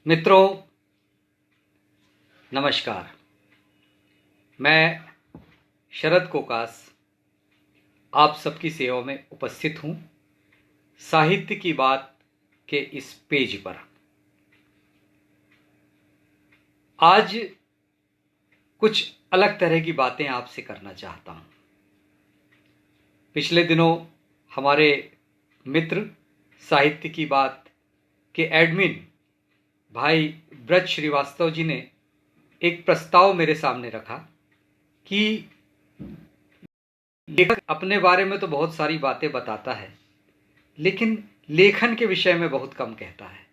मित्रों, नमस्कार। मैं शरद कोकास आप सबकी सेवा में उपस्थित हूँ साहित्य की बात के इस पेज पर। आज कुछ अलग तरह की बातें आपसे करना चाहता हूँ। पिछले दिनों हमारे मित्र साहित्य की बात के एडमिन भाई ब्रज श्रीवास्तव जी ने एक प्रस्ताव मेरे सामने रखा कि लेखक अपने बारे में तो बहुत सारी बातें बताता है, लेकिन लेखन के विषय में बहुत कम कहता है।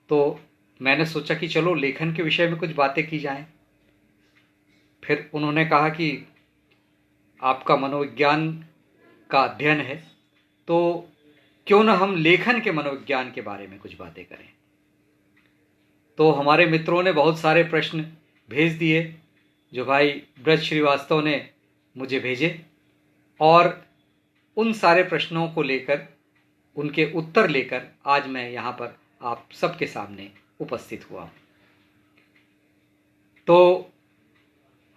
तो मैंने सोचा कि चलो लेखन के विषय में कुछ बातें की जाएं। फिर उन्होंने कहा कि आपका मनोविज्ञान का अध्ययन है, तो क्यों ना हम लेखन के मनोविज्ञान के बारे में कुछ बातें करें। तो हमारे मित्रों ने बहुत सारे प्रश्न भेज दिए जो भाई ब्रज श्रीवास्तव ने मुझे भेजे, और उन सारे प्रश्नों को लेकर, उनके उत्तर लेकर आज मैं यहाँ पर आप सबके सामने उपस्थित हुआ हूँ। तो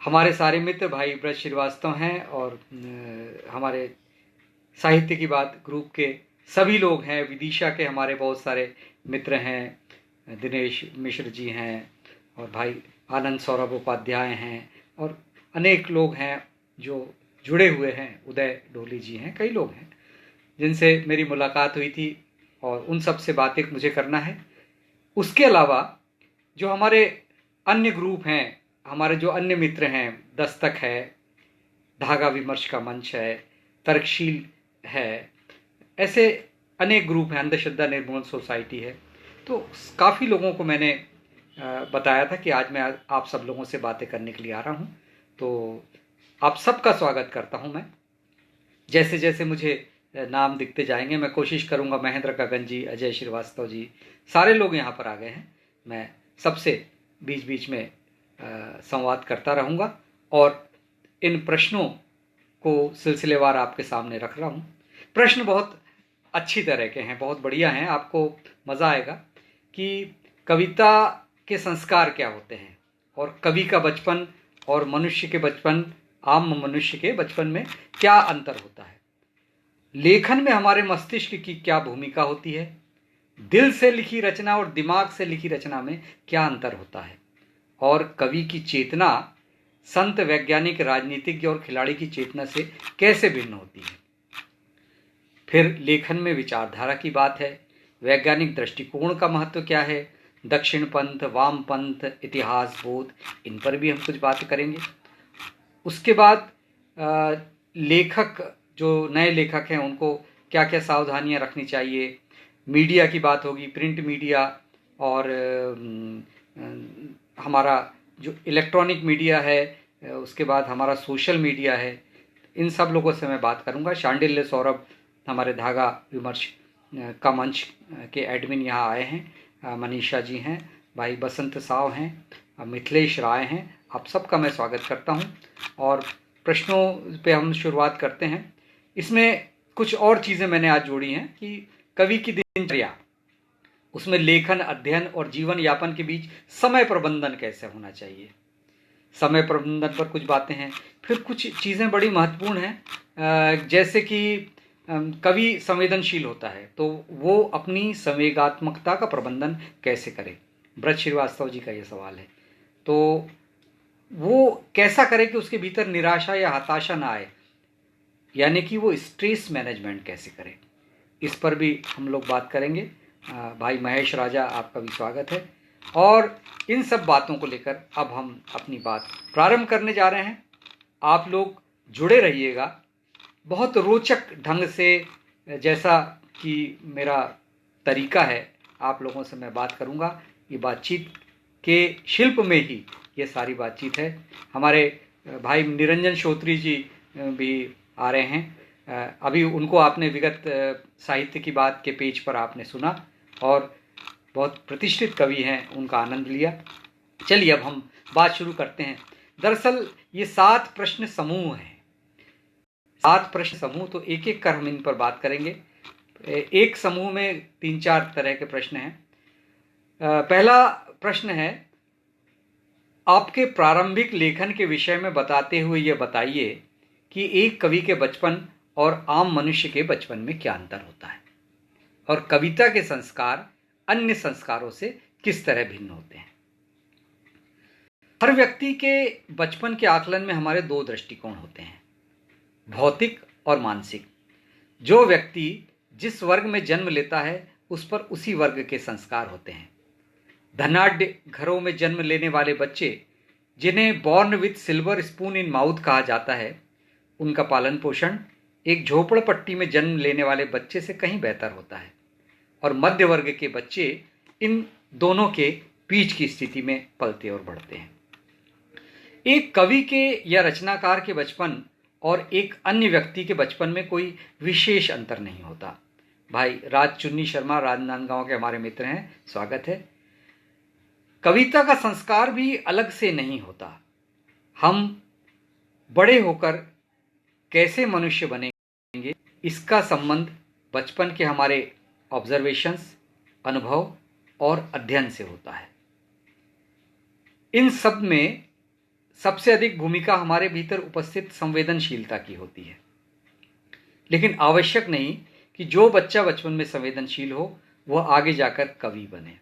हमारे सारे मित्र भाई ब्रज श्रीवास्तव हैं और हमारे साहित्य की बात ग्रुप के सभी लोग हैं। विदिशा के हमारे बहुत सारे मित्र हैं, दिनेश मिश्र जी हैं और भाई आनंद सौरभ उपाध्याय हैं, और अनेक लोग हैं जो जुड़े हुए हैं। उदय डोली जी हैं, कई लोग हैं जिनसे मेरी मुलाकात हुई थी और उन सब से बातें मुझे करना है। उसके अलावा जो हमारे अन्य ग्रुप हैं, हमारे जो अन्य मित्र हैं, दस्तक है, धागा विमर्श का मंच है, तर्कशील है, ऐसे अनेक ग्रुप हैं, अंधश्रद्धा निर्मूलन सोसाइटी है। तो काफ़ी लोगों को मैंने बताया था कि आज मैं आप सब लोगों से बातें करने के लिए आ रहा हूँ। तो आप सबका स्वागत करता हूँ मैं। जैसे जैसे मुझे नाम दिखते जाएंगे मैं कोशिश करूँगा। महेंद्र गगन जी, अजय श्रीवास्तव जी, सारे लोग यहाँ पर आ गए हैं। मैं सबसे बीच बीच में संवाद करता रहूँगा और इन प्रश्नों को सिलसिलेवार आपके सामने रख रहा हूँ। प्रश्न बहुत अच्छी तरह के हैं, बहुत बढ़िया हैं। आपको मज़ा आएगा कि कविता के संस्कार क्या होते हैं और कवि का बचपन और मनुष्य के बचपन, आम मनुष्य के बचपन में क्या अंतर होता है। लेखन में हमारे मस्तिष्क की क्या भूमिका होती है, दिल से लिखी रचना और दिमाग से लिखी रचना में क्या अंतर होता है, और कवि की चेतना संत, वैज्ञानिक, राजनीतिज्ञ और खिलाड़ी की चेतना से कैसे भिन्न होती है। फिर लेखन में विचारधारा की बात है, वैज्ञानिक दृष्टिकोण का महत्व क्या है, दक्षिण पंथ, वाम पंथ, इतिहास बोध, इन पर भी हम कुछ बात करेंगे। उसके बाद लेखक, जो नए लेखक हैं, उनको क्या क्या सावधानियां रखनी चाहिए। मीडिया की बात होगी, प्रिंट मीडिया और हमारा जो इलेक्ट्रॉनिक मीडिया है, उसके बाद हमारा सोशल मीडिया है। इन सब लोगों से मैं बात करूंगा। शांडिल्य सौरभ हमारे धागा विमर्श का मंच के एडमिन यहाँ आए हैं, मनीषा जी हैं, भाई बसंत साव हैं, मिथिलेश राय हैं। आप सबका मैं स्वागत करता हूँ और प्रश्नों पे हम शुरुआत करते हैं। इसमें कुछ और चीज़ें मैंने आज जोड़ी हैं कि कवि की दिनचर्या, उसमें लेखन, अध्ययन और जीवन यापन के बीच समय प्रबंधन कैसे होना चाहिए, समय प्रबंधन पर कुछ बातें हैं। फिर कुछ चीज़ें बड़ी महत्वपूर्ण हैं, जैसे कि कवि संवेदनशील होता है तो वो अपनी संवेगात्मकता का प्रबंधन कैसे करे। ब्रज श्रीवास्तव जी का ये सवाल है, तो वो कैसा करे कि उसके भीतर निराशा या हताशा ना आए, यानी कि वो स्ट्रेस मैनेजमेंट कैसे करे। इस पर भी हम लोग बात करेंगे। भाई महेश राजा, आपका भी स्वागत है। और इन सब बातों को लेकर अब हम अपनी बात प्रारंभ करने जा रहे हैं। आप लोग जुड़े रहिएगा। बहुत रोचक ढंग से, जैसा कि मेरा तरीका है, आप लोगों से मैं बात करूंगा। ये बातचीत के शिल्प में ही ये सारी बातचीत है। हमारे भाई निरंजन श्रोत्री जी भी आ रहे हैं। अभी उनको आपने विगत साहित्य की बात के पेज पर आपने सुना और बहुत प्रतिष्ठित कवि हैं, उनका आनंद लिया। चलिए अब हम बात शुरू करते हैं। दरअसल ये 7 प्रश्न समूह हैं, 7 प्रश्न समूह, तो एक एक कर हम इन पर बात करेंगे। एक समूह में 3-4 तरह के प्रश्न हैं। पहला प्रश्न है, आपके प्रारंभिक लेखन के विषय में बताते हुए यह बताइए कि एक कवि के बचपन और आम मनुष्य के बचपन में क्या अंतर होता है और कविता के संस्कार अन्य संस्कारों से किस तरह भिन्न होते हैं। हर व्यक्ति के बचपन के आकलन में हमारे दो दृष्टिकोण होते हैं, भौतिक और मानसिक। जो व्यक्ति जिस वर्ग में जन्म लेता है उस पर उसी वर्ग के संस्कार होते हैं। धनाढ्य घरों में जन्म लेने वाले बच्चे, जिन्हें born with silver spoon in mouth कहा जाता है, उनका पालन पोषण एक झोपड़पट्टी में जन्म लेने वाले बच्चे से कहीं बेहतर होता है और मध्य वर्ग के बच्चे इन दोनों के बीच की स्थिति में पलते और बढ़ते हैं। एक कवि के या रचनाकार के बचपन और एक अन्य व्यक्ति के बचपन में कोई विशेष अंतर नहीं होता। भाई राज चुन्नी शर्मा राजनांदगांव के हमारे मित्र हैं, स्वागत है। कविता का संस्कार भी अलग से नहीं होता। हम बड़े होकर कैसे मनुष्य बनेंगे, इसका संबंध बचपन के हमारे ऑब्जर्वेशंस, अनुभव और अध्ययन से होता है। इन सब में सबसे अधिक भूमिका हमारे भीतर उपस्थित संवेदनशीलता की होती है। लेकिन आवश्यक नहीं कि जो बच्चा बचपन में संवेदनशील हो वह आगे जाकर कवि बने।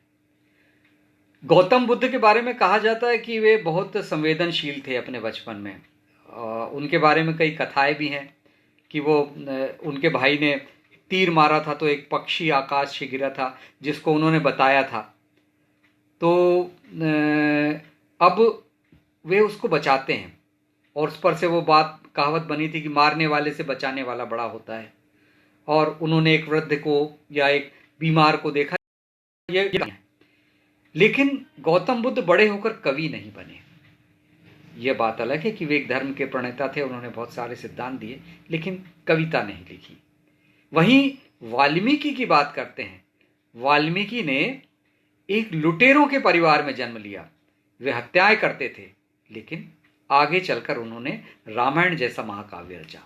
गौतम बुद्ध के बारे में कहा जाता है कि वे बहुत संवेदनशील थे अपने बचपन में। उनके बारे में कई कथाएं भी हैं कि वो उनके भाई ने तीर मारा था तो एक पक्षी आकाश से गिरा था जिसको उन्होंने बताया था, तो अब वे उसको बचाते हैं और उस पर से वो बात कहावत बनी थी कि मारने वाले से बचाने वाला बड़ा होता है। और उन्होंने एक वृद्ध को या एक बीमार को देखा। ये लेकिन गौतम बुद्ध बड़े होकर कवि नहीं बने। यह बात अलग है कि वे एक धर्म के प्रणेता थे, उन्होंने बहुत सारे सिद्धांत दिए लेकिन कविता नहीं लिखी। वहीं वाल्मीकि की बात करते हैं। वाल्मीकि ने एक लुटेरों के परिवार में जन्म लिया। वे हत्याएं करते थे लेकिन आगे चलकर उन्होंने रामायण जैसा महाकाव्य रचा।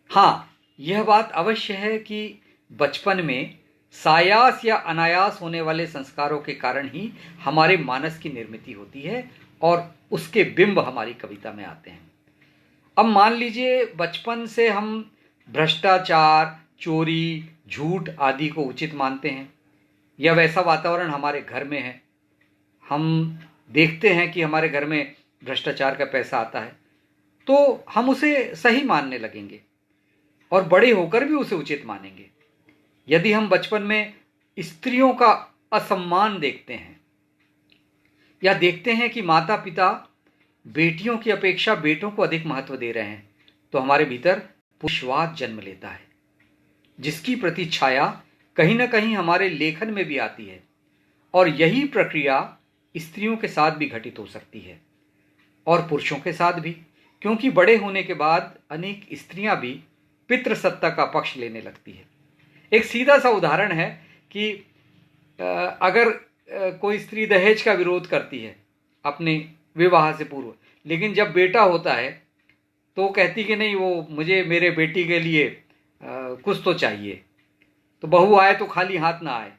हाँ, यह बात अवश्य है कि बचपन में सायास या अनायास होने वाले संस्कारों के कारण ही हमारे मानस की निर्मिति होती है और उसके बिंब हमारी कविता में आते हैं। अब मान लीजिए बचपन से हम भ्रष्टाचार, चोरी, झूठ आदि को उचित मानते हैं या वैसा वातावरण हमारे घर में है, हम देखते हैं कि हमारे घर में भ्रष्टाचार का पैसा आता है, तो हम उसे सही मानने लगेंगे और बड़े होकर भी उसे उचित मानेंगे। यदि हम बचपन में स्त्रियों का असम्मान देखते हैं या देखते हैं कि माता पिता बेटियों की अपेक्षा बेटों को अधिक महत्व दे रहे हैं, तो हमारे भीतर पुरुषवाद जन्म लेता है, जिसकी प्रति छाया कहीं ना कहीं हमारे लेखन में भी आती है। और यही प्रक्रिया स्त्रियों के साथ भी घटित हो सकती है और पुरुषों के साथ भी, क्योंकि बड़े होने के बाद अनेक स्त्रियां भी पितृसत्ता का पक्ष लेने लगती है। एक सीधा सा उदाहरण है कि अगर कोई स्त्री दहेज का विरोध करती है अपने विवाह से पूर्व, लेकिन जब बेटा होता है तो कहती कि नहीं, वो मुझे मेरे बेटी के लिए कुछ तो चाहिए, तो बहू आए तो खाली हाथ ना आए।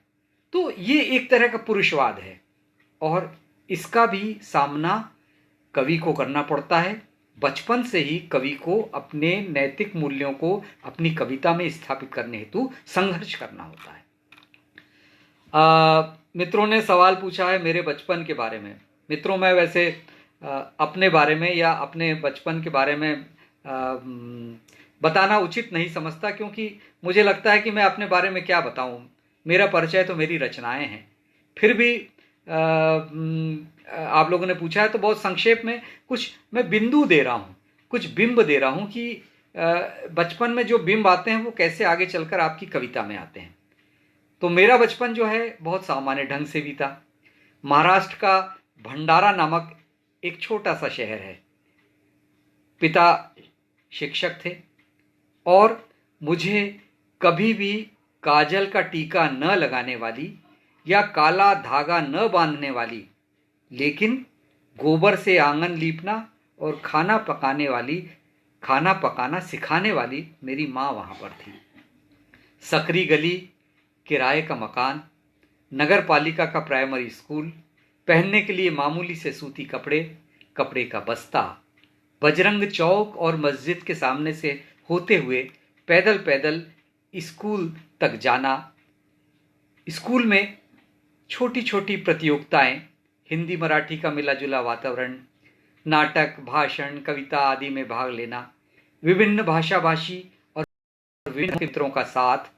तो ये एक तरह का पुरुषवाद है और इसका भी सामना कवि को करना पड़ता है। बचपन से ही कवि को अपने नैतिक मूल्यों को अपनी कविता में स्थापित करने हेतु संघर्ष करना होता है। मित्रों ने सवाल पूछा है मेरे बचपन के बारे में। मित्रों, मैं वैसे अपने बारे में या अपने बचपन के बारे में बताना उचित नहीं समझता, क्योंकि मुझे लगता है कि मैं अपने बारे में क्या बताऊं। मेरा परिचय तो मेरी रचनाएं हैं। फिर भी आप लोगों ने पूछा है तो बहुत संक्षेप में कुछ मैं बिंदु दे रहा हूँ, कुछ बिंब दे रहा हूँ कि बचपन में जो बिंब आते हैं वो कैसे आगे चलकर आपकी कविता में आते हैं। तो मेरा बचपन जो है बहुत सामान्य ढंग से बीता। महाराष्ट्र का भंडारा नामक एक छोटा सा शहर है। पिता शिक्षक थे और मुझे कभी भी काजल का टीका न लगाने वाली या काला धागा न बांधने वाली, लेकिन गोबर से आंगन लीपना और खाना पकाना सिखाने वाली मेरी माँ वहाँ पर थी। सकरी गली, किराए का मकान, नगर पालिका का प्राइमरी स्कूल, पहनने के लिए मामूली से सूती कपड़े, कपड़े का बस्ता, बजरंग चौक और मस्जिद के सामने से होते हुए पैदल पैदल स्कूल तक जाना। स्कूल में छोटी छोटी प्रतियोगिताएं, हिंदी मराठी का मिला जुला वातावरण, नाटक, भाषण, कविता आदि में भाग लेना, विभिन्न भाषा भाषी और विभिन्न मित्रों का साथ,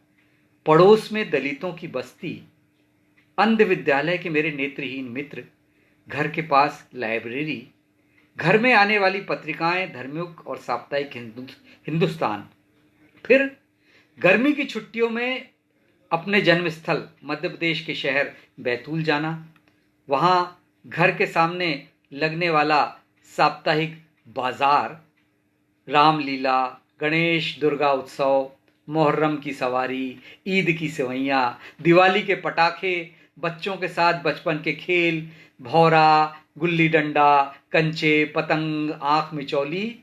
पड़ोस में दलितों की बस्ती, अंध विद्यालय के मेरे नेत्रहीन मित्र, घर के पास लाइब्रेरी, घर में आने वाली पत्रिकाएं धर्मयुग और साप्ताहिक हिंदुस्तान, फिर गर्मी की छुट्टियों में अपने जन्मस्थल मध्य प्रदेश के शहर बैतूल जाना, वहाँ घर के सामने लगने वाला साप्ताहिक बाजार, रामलीला, गणेश दुर्गा उत्सव, मुहर्रम की सवारी, ईद की सेवैयाँ, दिवाली के पटाखे, बच्चों के साथ बचपन के खेल, भौरा, गुल्ली डंडा, कंचे, पतंग, आँख मिचौली,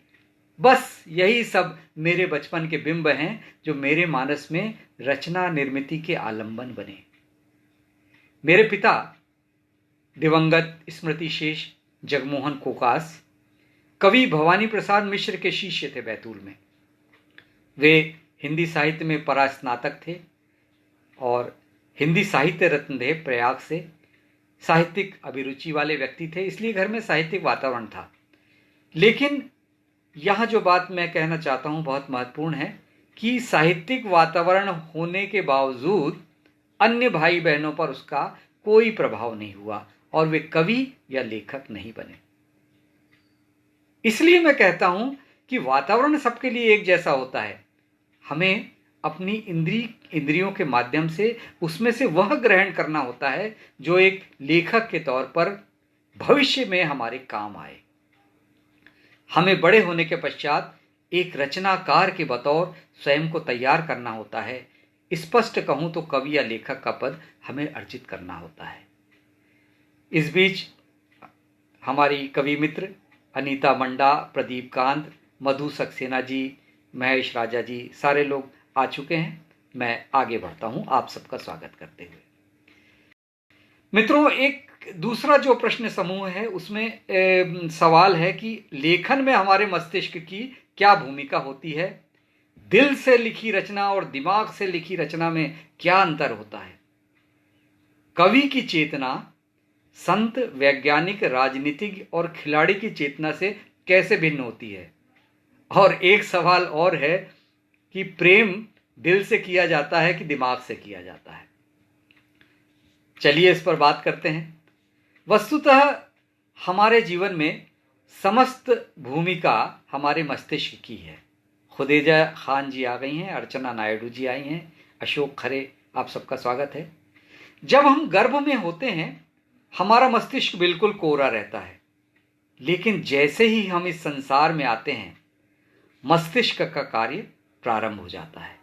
बस यही सब मेरे बचपन के बिंब हैं जो मेरे मानस में रचना निर्मिति के आलंबन बने। मेरे पिता दिवंगत स्मृति शेष जगमोहन कोकास कवि भवानी प्रसाद मिश्र के शिष्य थे बैतूल में। वे हिंदी साहित्य में परास्नातक थे और हिंदी साहित्य रत्न थे, प्रयाग से साहित्यिक अभिरुचि वाले व्यक्ति थे, इसलिए घर में साहित्यिक वातावरण था। लेकिन यहाँ जो बात मैं कहना चाहता हूँ बहुत महत्वपूर्ण है कि साहित्यिक वातावरण होने के बावजूद अन्य भाई बहनों पर उसका कोई प्रभाव नहीं हुआ और वे कवि या लेखक नहीं बने। इसलिए मैं कहता हूं कि वातावरण सबके लिए एक जैसा होता है, हमें अपनी इंद्रियों के माध्यम से उसमें से वह ग्रहण करना होता है जो एक लेखक के तौर पर भविष्य में हमारे काम आए। हमें बड़े होने के पश्चात एक रचनाकार के बतौर स्वयं को तैयार करना होता है। स्पष्ट कहूं तो कवि या लेखक का पद हमें अर्जित करना होता है। इस बीच हमारी कवि मित्र अनीता मंडा, प्रदीप कांत, मधु सक्सेना जी, महेश राजा जी, सारे लोग आ चुके हैं। मैं आगे बढ़ता हूं आप सबका स्वागत करते हुए। मित्रों, एक दूसरा जो प्रश्न समूह है उसमें सवाल है कि लेखन में हमारे मस्तिष्क की क्या भूमिका होती है, दिल से लिखी रचना और दिमाग से लिखी रचना में क्या अंतर होता है, कवि की चेतना संत, वैज्ञानिक, राजनीतिक और खिलाड़ी की चेतना से कैसे भिन्न होती है, और एक सवाल और है कि प्रेम दिल से किया जाता है कि दिमाग से किया जाता है। चलिए इस पर बात करते हैं। वस्तुतः हमारे जीवन में समस्त भूमिका हमारे मस्तिष्क की है। खुदेजा खान जी आ गई हैं, अर्चना नायडू जी आई हैं, अशोक खरे, आप सबका स्वागत है। जब हम गर्भ में होते हैं हमारा मस्तिष्क बिल्कुल कोरा रहता है, लेकिन जैसे ही हम इस संसार में आते हैं मस्तिष्क का कार्य प्रारंभ हो जाता है।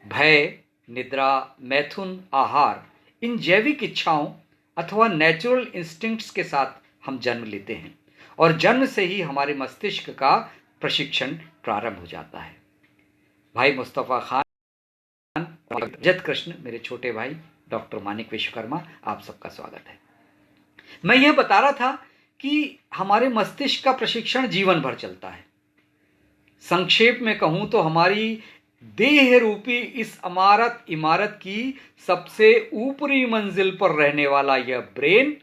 भय, निद्रा, मैथुन, आहार, इन जैविक इच्छाओं अथवा नेचुरल इंस्टिंक्ट्स के साथ हम जन्म लेते हैं और जन्म से ही हमारे मस्तिष्क का प्रशिक्षण प्रारंभ हो जाता है। भाई मुस्तफ़ा खान, जत कृष्ण, मेरे छोटे भाई डॉक्टर मानिक विश्वकर्मा, आप सबका स्वागत है। मैं यह बता रहा था कि हमारे मस्तिष्क का प्रशिक्षण जीवन भर चलता है। संक्षेप में कहूं तो हमारी देह रूपी इस इमारत की सबसे ऊपरी मंजिल पर रहने वाला यह ब्रेन,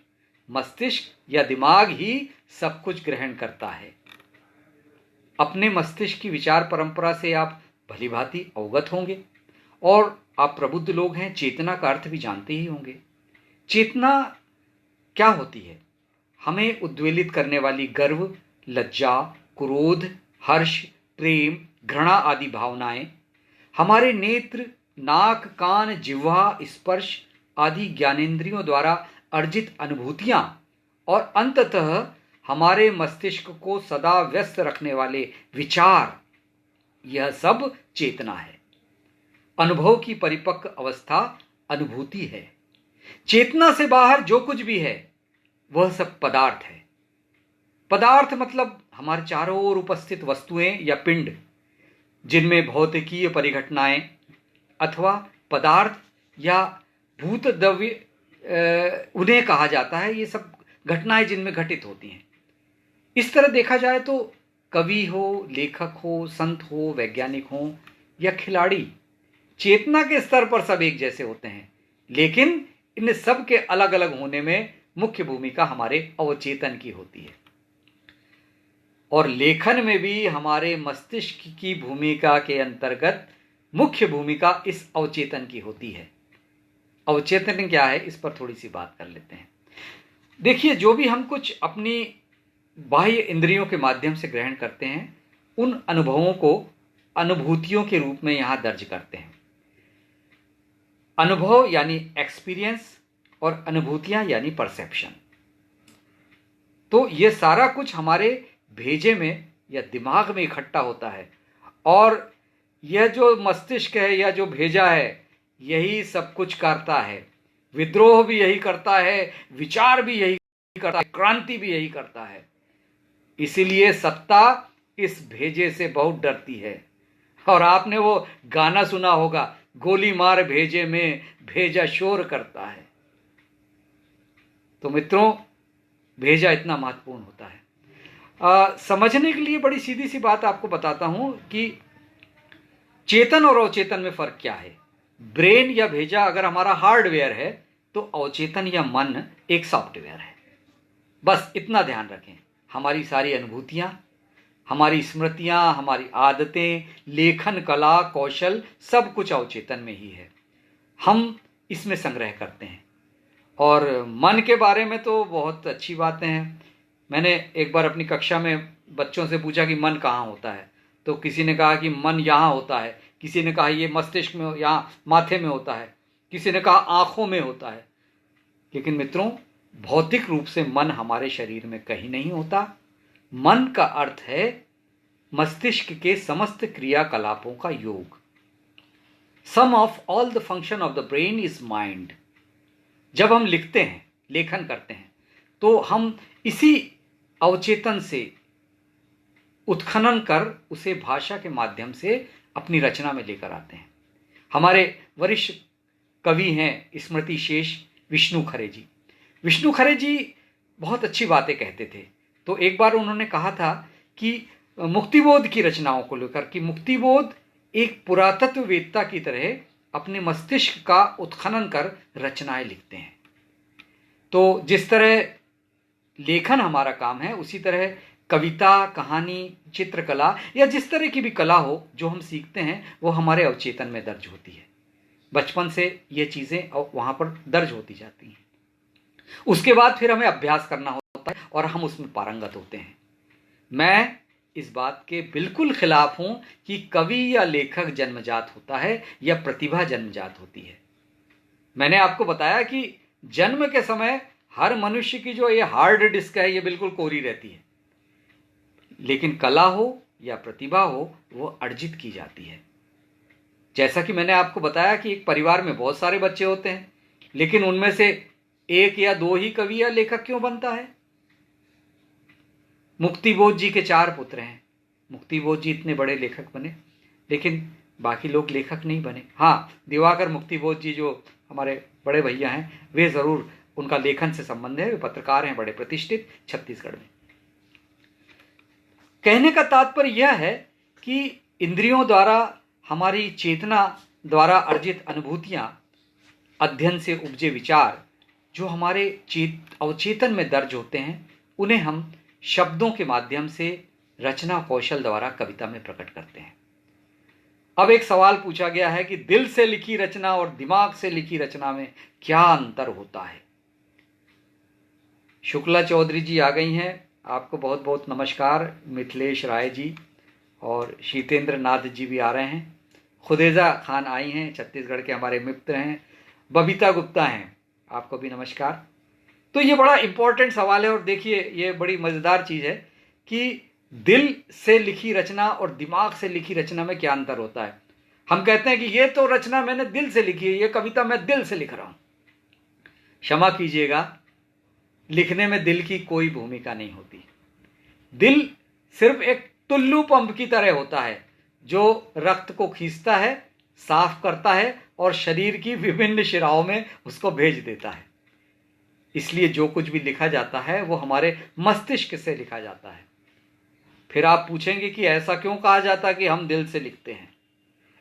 मस्तिष्क या दिमाग ही सब कुछ ग्रहण करता है। अपने मस्तिष्क की विचार परंपरा से आप भलीभांति अवगत होंगे और आप प्रबुद्ध लोग हैं, चेतना का अर्थ भी जानते ही होंगे। चेतना क्या होती है? हमें उद्वेलित करने वाली गर्व, लज्जा, क्रोध, हर्ष, प्रेम, घृणा आदि भावनाएं, हमारे नेत्र, नाक, कान, जिह्वा, स्पर्श आदि ज्ञानेंद्रियों द्वारा अर्जित अनुभूतियां और अंततः हमारे मस्तिष्क को सदा व्यस्त रखने वाले विचार, यह सब चेतना है। अनुभव की परिपक्व अवस्था अनुभूति है। चेतना से बाहर जो कुछ भी है वह सब पदार्थ है। पदार्थ मतलब हमारे चारों ओर उपस्थित वस्तुएं या पिंड, जिनमें भौतिकीय परिघटनाएं अथवा पदार्थ या भूत द्रव्य उन्हें कहा जाता है। ये सब घटनाएं जिनमें घटित होती हैं। इस तरह देखा जाए तो कवि हो, लेखक हो, संत हो, वैज्ञानिक हो या खिलाड़ी, चेतना के स्तर पर सब एक जैसे होते हैं, लेकिन इन सब के अलग अलग होने में मुख्य भूमिका हमारे अवचेतन की होती है। और लेखन में भी हमारे मस्तिष्क की भूमिका के अंतर्गत मुख्य भूमिका इस अवचेतन की होती है। अवचेतन क्या है, इस पर थोड़ी सी बात कर लेते हैं। देखिए, जो भी हम कुछ अपनी बाह्य इंद्रियों के माध्यम से ग्रहण करते हैं, उन अनुभवों को अनुभूतियों के रूप में यहां दर्ज करते हैं। अनुभव यानी एक्सपीरियंस और अनुभूतियां यानी परसेप्शन। तो ये सारा कुछ हमारे भेजे में या दिमाग में इकट्ठा होता है, और यह जो मस्तिष्क है या जो भेजा है, यही सब कुछ करता है। विद्रोह भी यही करता है, विचार भी यही करता है, क्रांति भी यही करता है। इसीलिए सत्ता इस भेजे से बहुत डरती है। और आपने वो गाना सुना होगा, गोली मार भेजे में भेजा शोर करता है। तो मित्रों, भेजा इतना महत्वपूर्ण होता है। समझने के लिए बड़ी सीधी सी बात आपको बताता हूं कि चेतन और अवचेतन में फर्क क्या है। ब्रेन या भेजा अगर हमारा हार्डवेयर है, तो अवचेतन या मन एक सॉफ्टवेयर है। बस इतना ध्यान रखें। हमारी सारी अनुभूतियां, हमारी स्मृतियां, हमारी आदतें, लेखन कला, कौशल, सब कुछ अवचेतन में ही है। हम इसमें संग्रह करते हैं। और मन के बारे में तो बहुत अच्छी बातें हैं। मैंने एक बार अपनी कक्षा में बच्चों से पूछा कि मन कहाँ होता है, तो किसी ने कहा कि मन यहाँ होता है, किसी ने कहा ये मस्तिष्क में, यहाँ माथे में होता है, किसी ने कहा आँखों में होता है। लेकिन मित्रों, भौतिक रूप से मन हमारे शरीर में कहीं नहीं होता। मन का अर्थ है मस्तिष्क के समस्त क्रियाकलापों का योग। Sum of all the function of the brain is mind. जब हम लिखते हैं, लेखन करते हैं, तो हम इसी अवचेतन से उत्खनन कर उसे भाषा के माध्यम से अपनी रचना में लेकर आते हैं। हमारे वरिष्ठ कवि हैं स्मृति शेष विष्णु खरे जी। विष्णु खरे जी बहुत अच्छी बातें कहते थे। तो एक बार उन्होंने कहा था कि मुक्तिबोध की रचनाओं को लेकर कि मुक्तिबोध एक पुरातत्ववेत्ता की तरह अपने मस्तिष्क का उत्खनन कर रचनाएं लिखते हैं। तो जिस तरह लेखन हमारा काम है, उसी तरह कविता, कहानी, चित्रकला या जिस तरह की भी कला हो जो हम सीखते हैं, वो हमारे अवचेतन में दर्ज होती है। बचपन से ये चीज़ें वहाँ पर दर्ज होती जाती हैं। उसके बाद फिर हमें अभ्यास करना होता है और हम उसमें पारंगत होते हैं। मैं इस बात के बिल्कुल खिलाफ हूं कि कवि या लेखक जन्मजात होता है या प्रतिभा जन्मजात होती है। मैंने आपको बताया कि जन्म के समय हर मनुष्य की जो ये हार्ड डिस्क है, ये बिल्कुल कोरी रहती है, लेकिन कला हो या प्रतिभा हो, वो अर्जित की जाती है। जैसा कि मैंने आपको बताया कि एक परिवार में बहुत सारे बच्चे होते हैं, लेकिन उनमें से एक या दो ही कवि या लेखक क्यों बनता है। मुक्तिबोध जी के 4 पुत्र हैं। मुक्तिबोध जी इतने बड़े लेखक बने, लेकिन बाकी लोग लेखक नहीं बने। हाँ, दिवाकर मुक्तिबोध जी जो हमारे बड़े भैया हैं, वे ज़रूर, उनका लेखन से संबंध है, वे पत्रकार हैं बड़े प्रतिष्ठित छत्तीसगढ़ में। कहने का तात्पर्य यह है कि इंद्रियों द्वारा, हमारी चेतना द्वारा अर्जित अनुभूतियां, अध्ययन से उपजे विचार जो हमारे अवचेतन में दर्ज होते हैं, उन्हें हम शब्दों के माध्यम से रचना कौशल द्वारा कविता में प्रकट करते हैं। अब एक सवाल पूछा गया है कि दिल से लिखी रचना और दिमाग से लिखी रचना में क्या अंतर होता है। शुक्ला चौधरी जी आ गई हैं, आपको बहुत बहुत नमस्कार। मिथिलेश राय जी और शीतेंद्र नाथ जी भी आ रहे हैं। खुदेजा खान आई हैं, छत्तीसगढ़ के हमारे मित्र हैं। बबीता गुप्ता हैं, आपको भी नमस्कार। तो ये बड़ा इंपॉर्टेंट सवाल है, और देखिए ये बड़ी मज़ेदार चीज़ है कि दिल से लिखी रचना और दिमाग से लिखी रचना में क्या अंतर होता है। हम कहते हैं कि ये तो रचना मैंने दिल से लिखी है, ये कविता मैं दिल से लिख रहा हूँ। क्षमा कीजिएगा, लिखने में दिल की कोई भूमिका नहीं होती। दिल सिर्फ एक टुल्लू पंप की तरह होता है जो रक्त को खींचता है, साफ करता है और शरीर की विभिन्न शिराओं में उसको भेज देता है। इसलिए जो कुछ भी लिखा जाता है वो हमारे मस्तिष्क से लिखा जाता है। फिर आप पूछेंगे कि ऐसा क्यों कहा जाता है कि हम दिल से लिखते हैं?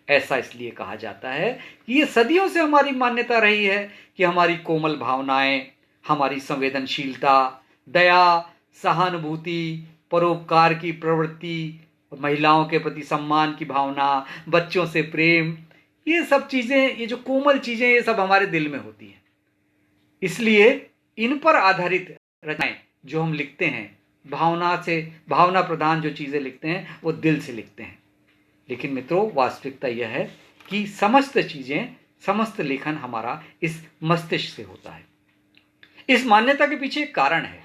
ऐसा इसलिए कहा जाता है कि ये सदियों से हमारी मान्यता रही है कि हमारी कोमल भावनाएं, हमारी संवेदनशीलता, दया, सहानुभूति, परोपकार की प्रवृत्ति, महिलाओं के प्रति सम्मान की भावना, बच्चों से प्रेम, ये सब चीज़ें, ये जो कोमल चीज़ें, ये सब हमारे दिल में होती हैं। इसलिए इन पर आधारित रचनाएं जो हम लिखते हैं, भावना प्रधान जो चीज़ें लिखते हैं वो दिल से लिखते हैं। लेकिन मित्रों, वास्तविकता यह है कि समस्त चीज़ें, समस्त लेखन हमारा इस मस्तिष्क से होता है। इस मान्यता के पीछे एक कारण है।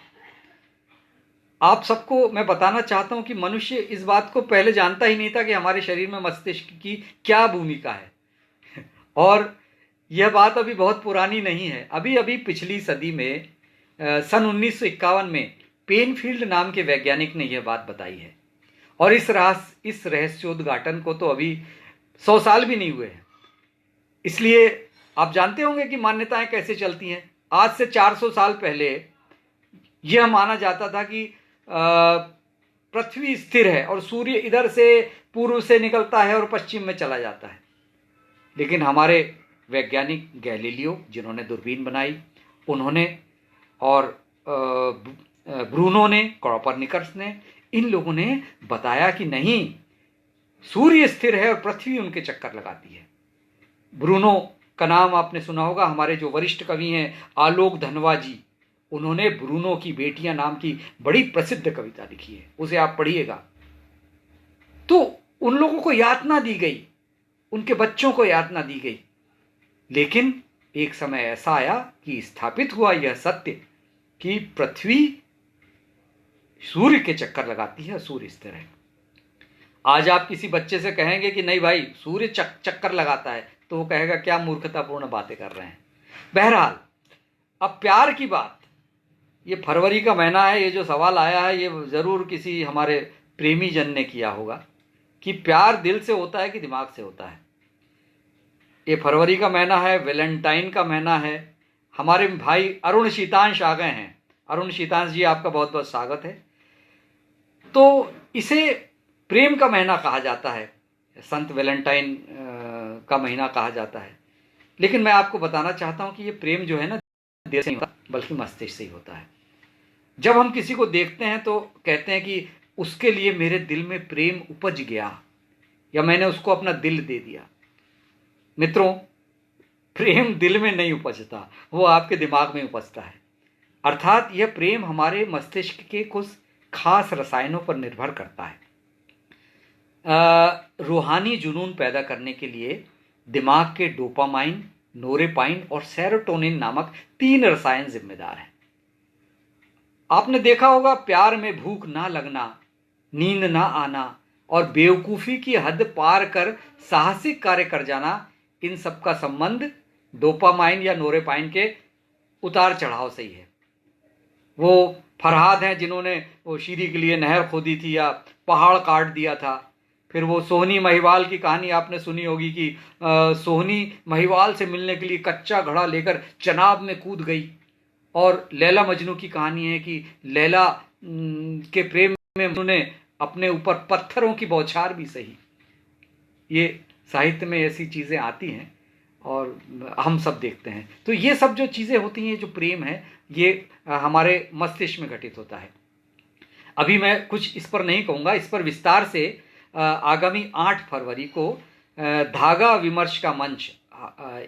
आप सबको मैं बताना चाहता हूं कि मनुष्य इस बात को पहले जानता ही नहीं था कि हमारे शरीर में मस्तिष्क की क्या भूमिका है। और यह बात अभी बहुत पुरानी नहीं है। अभी अभी पिछली सदी में सन 1951 में पेनफील्ड नाम के वैज्ञानिक ने यह बात बताई है। और इस रहस्योद्घाटन को तो अभी 100 साल भी नहीं हुए हैं। इसलिए आप जानते होंगे कि मान्यताएं कैसे चलती हैं। आज से 400 साल पहले यह माना जाता था कि पृथ्वी स्थिर है और सूर्य इधर से पूर्व से निकलता है और पश्चिम में चला जाता है। लेकिन हमारे वैज्ञानिक गैलीलियो, जिन्होंने दूरबीन बनाई, उन्होंने, और ब्रूनो ने, कोपरनिकस ने, इन लोगों ने बताया कि नहीं, सूर्य स्थिर है और पृथ्वी उनके चक्कर लगाती है। ब्रूनो का नाम आपने सुना होगा। हमारे जो वरिष्ठ कवि हैं आलोक धनवा जी, उन्होंने ब्रूनो की बेटियां नाम की बड़ी प्रसिद्ध कविता लिखी है, उसे आप पढ़िएगा। तो उन लोगों को यातना दी गई, उनके बच्चों को यातना दी गई। लेकिन एक समय ऐसा आया कि स्थापित हुआ यह सत्य कि पृथ्वी सूर्य के चक्कर लगाती है, सूर्य स्थिर है। आज आप किसी बच्चे से कहेंगे कि नहीं भाई, सूर्य चक्कर लगाता है, तो वो कहेगा क्या मूर्खतापूर्ण बातें कर रहे हैं। बहरहाल, अब प्यार की बात, ये फरवरी का महीना है, ये जो सवाल आया है ये ज़रूर किसी हमारे प्रेमी जन ने किया होगा कि प्यार दिल से होता है कि दिमाग से होता है। ये फरवरी का महीना है, वैलेंटाइन का महीना है। हमारे भाई अरुण शीतांश आ गए हैं। अरुण शीतांश जी, आपका बहुत बहुत स्वागत है। तो इसे प्रेम का महीना कहा जाता है, संत वैलेंटाइन का महीना कहा जाता है। लेकिन मैं आपको बताना चाहता हूं कि ये प्रेम जो है ना, दिल से नहीं होता बल्कि मस्तिष्क से ही होता है। जब हम किसी को देखते हैं तो कहते हैं कि उसके लिए मेरे दिल में प्रेम उपज गया, या मैंने उसको अपना दिल दे दिया। मित्रों, प्रेम दिल में नहीं उपजता, वो आपके दिमाग में उपजता है। अर्थात यह प्रेम हमारे मस्तिष्क के कुछ खास रसायनों पर निर्भर करता है। रूहानी जुनून पैदा करने के लिए दिमाग के डोपामाइन, नोरेपाइन और सेरोटोनिन नामक 3 रसायन जिम्मेदार हैं। आपने देखा होगा, प्यार में भूख ना लगना, नींद ना आना और बेवकूफ़ी की हद पार कर साहसिक कार्य कर जाना, इन सब का संबंध डोपामाइन या नोरेपाइन के उतार चढ़ाव से ही है। वो फरहाद हैं जिन्होंने वो शीरी के लिए नहर खोदी थी या पहाड़ काट दिया था। फिर वो सोहनी महिवाल की कहानी आपने सुनी होगी कि सोहनी महिवाल से मिलने के लिए कच्चा घड़ा लेकर चनाब में कूद गई। और लैला मजनू की कहानी है कि लैला के प्रेम में उन्होंने अपने ऊपर पत्थरों की बौछार भी सही। ये साहित्य में ऐसी चीज़ें आती हैं और हम सब देखते हैं। तो ये सब जो चीज़ें होती हैं, जो प्रेम है, ये हमारे मस्तिष्क में घटित होता है। अभी मैं कुछ इस पर नहीं कहूँगा, इस पर विस्तार से आगामी 8 फरवरी को धागा विमर्श का मंच,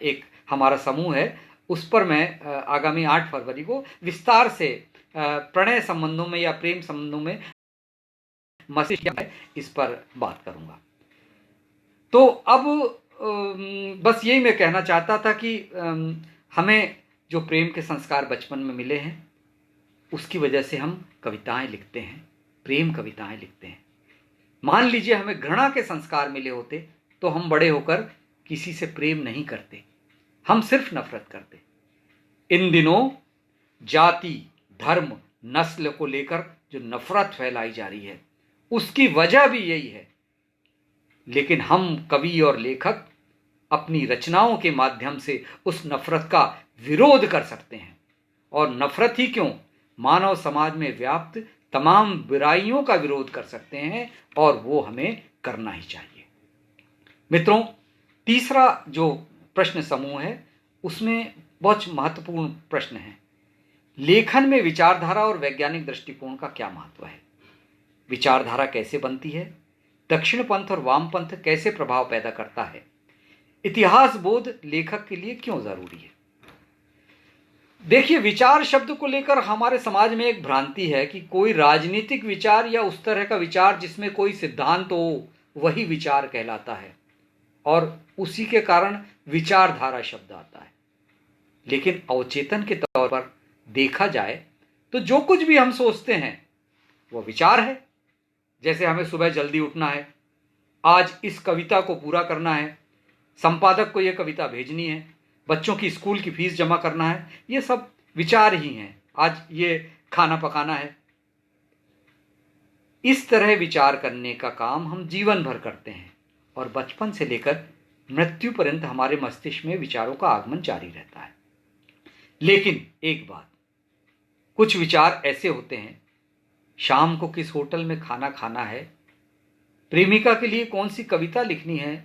एक हमारा समूह है, उस पर मैं आगामी 8 फरवरी को विस्तार से प्रणय संबंधों में या प्रेम संबंधों में मस्तिष्क क्या है, इस पर बात करूँगा। तो अब बस यही मैं कहना चाहता था कि हमें जो प्रेम के संस्कार बचपन में मिले हैं, उसकी वजह से हम कविताएं लिखते हैं, प्रेम कविताएं लिखते हैं। मान लीजिए हमें घृणा के संस्कार मिले होते तो हम बड़े होकर किसी से प्रेम नहीं करते, हम सिर्फ नफरत करते। इन दिनों जाति, धर्म, नस्ल को लेकर जो नफरत फैलाई जा रही है, उसकी वजह भी यही है। लेकिन हम कवि और लेखक अपनी रचनाओं के माध्यम से उस नफरत का विरोध कर सकते हैं और नफरत ही क्यों, मानव समाज में व्याप्त तमाम बुराइयों का विरोध कर सकते हैं, और वो हमें करना ही चाहिए। मित्रों, तीसरा जो प्रश्न समूह है उसमें बहुत महत्वपूर्ण प्रश्न है, लेखन में विचारधारा और वैज्ञानिक दृष्टिकोण का क्या महत्व है। विचारधारा कैसे बनती है, दक्षिण पंथ और वाम पंथ कैसे प्रभाव पैदा करता है, इतिहास बोध लेखक के लिए क्यों जरूरी है। देखिए, विचार शब्द को लेकर हमारे समाज में एक भ्रांति है कि कोई राजनीतिक विचार या उस तरह का विचार जिसमें कोई सिद्धांत हो वही विचार कहलाता है, और उसी के कारण विचारधारा शब्द आता है। लेकिन अवचेतन के तौर पर देखा जाए तो जो कुछ भी हम सोचते हैं वो विचार है। जैसे हमें सुबह जल्दी उठना है, आज इस कविता को पूरा करना है, संपादक को यह कविता भेजनी है, बच्चों की स्कूल की फीस जमा करना है, ये सब विचार ही हैं। आज ये खाना पकाना है। इस तरह विचार करने का काम हम जीवन भर करते हैं, और बचपन से लेकर मृत्यु पर्यंत हमारे मस्तिष्क में विचारों का आगमन जारी रहता है। लेकिन एक बात, कुछ विचार ऐसे होते हैं, शाम को किस होटल में खाना खाना है, प्रेमिका के लिए कौन सी कविता लिखनी है,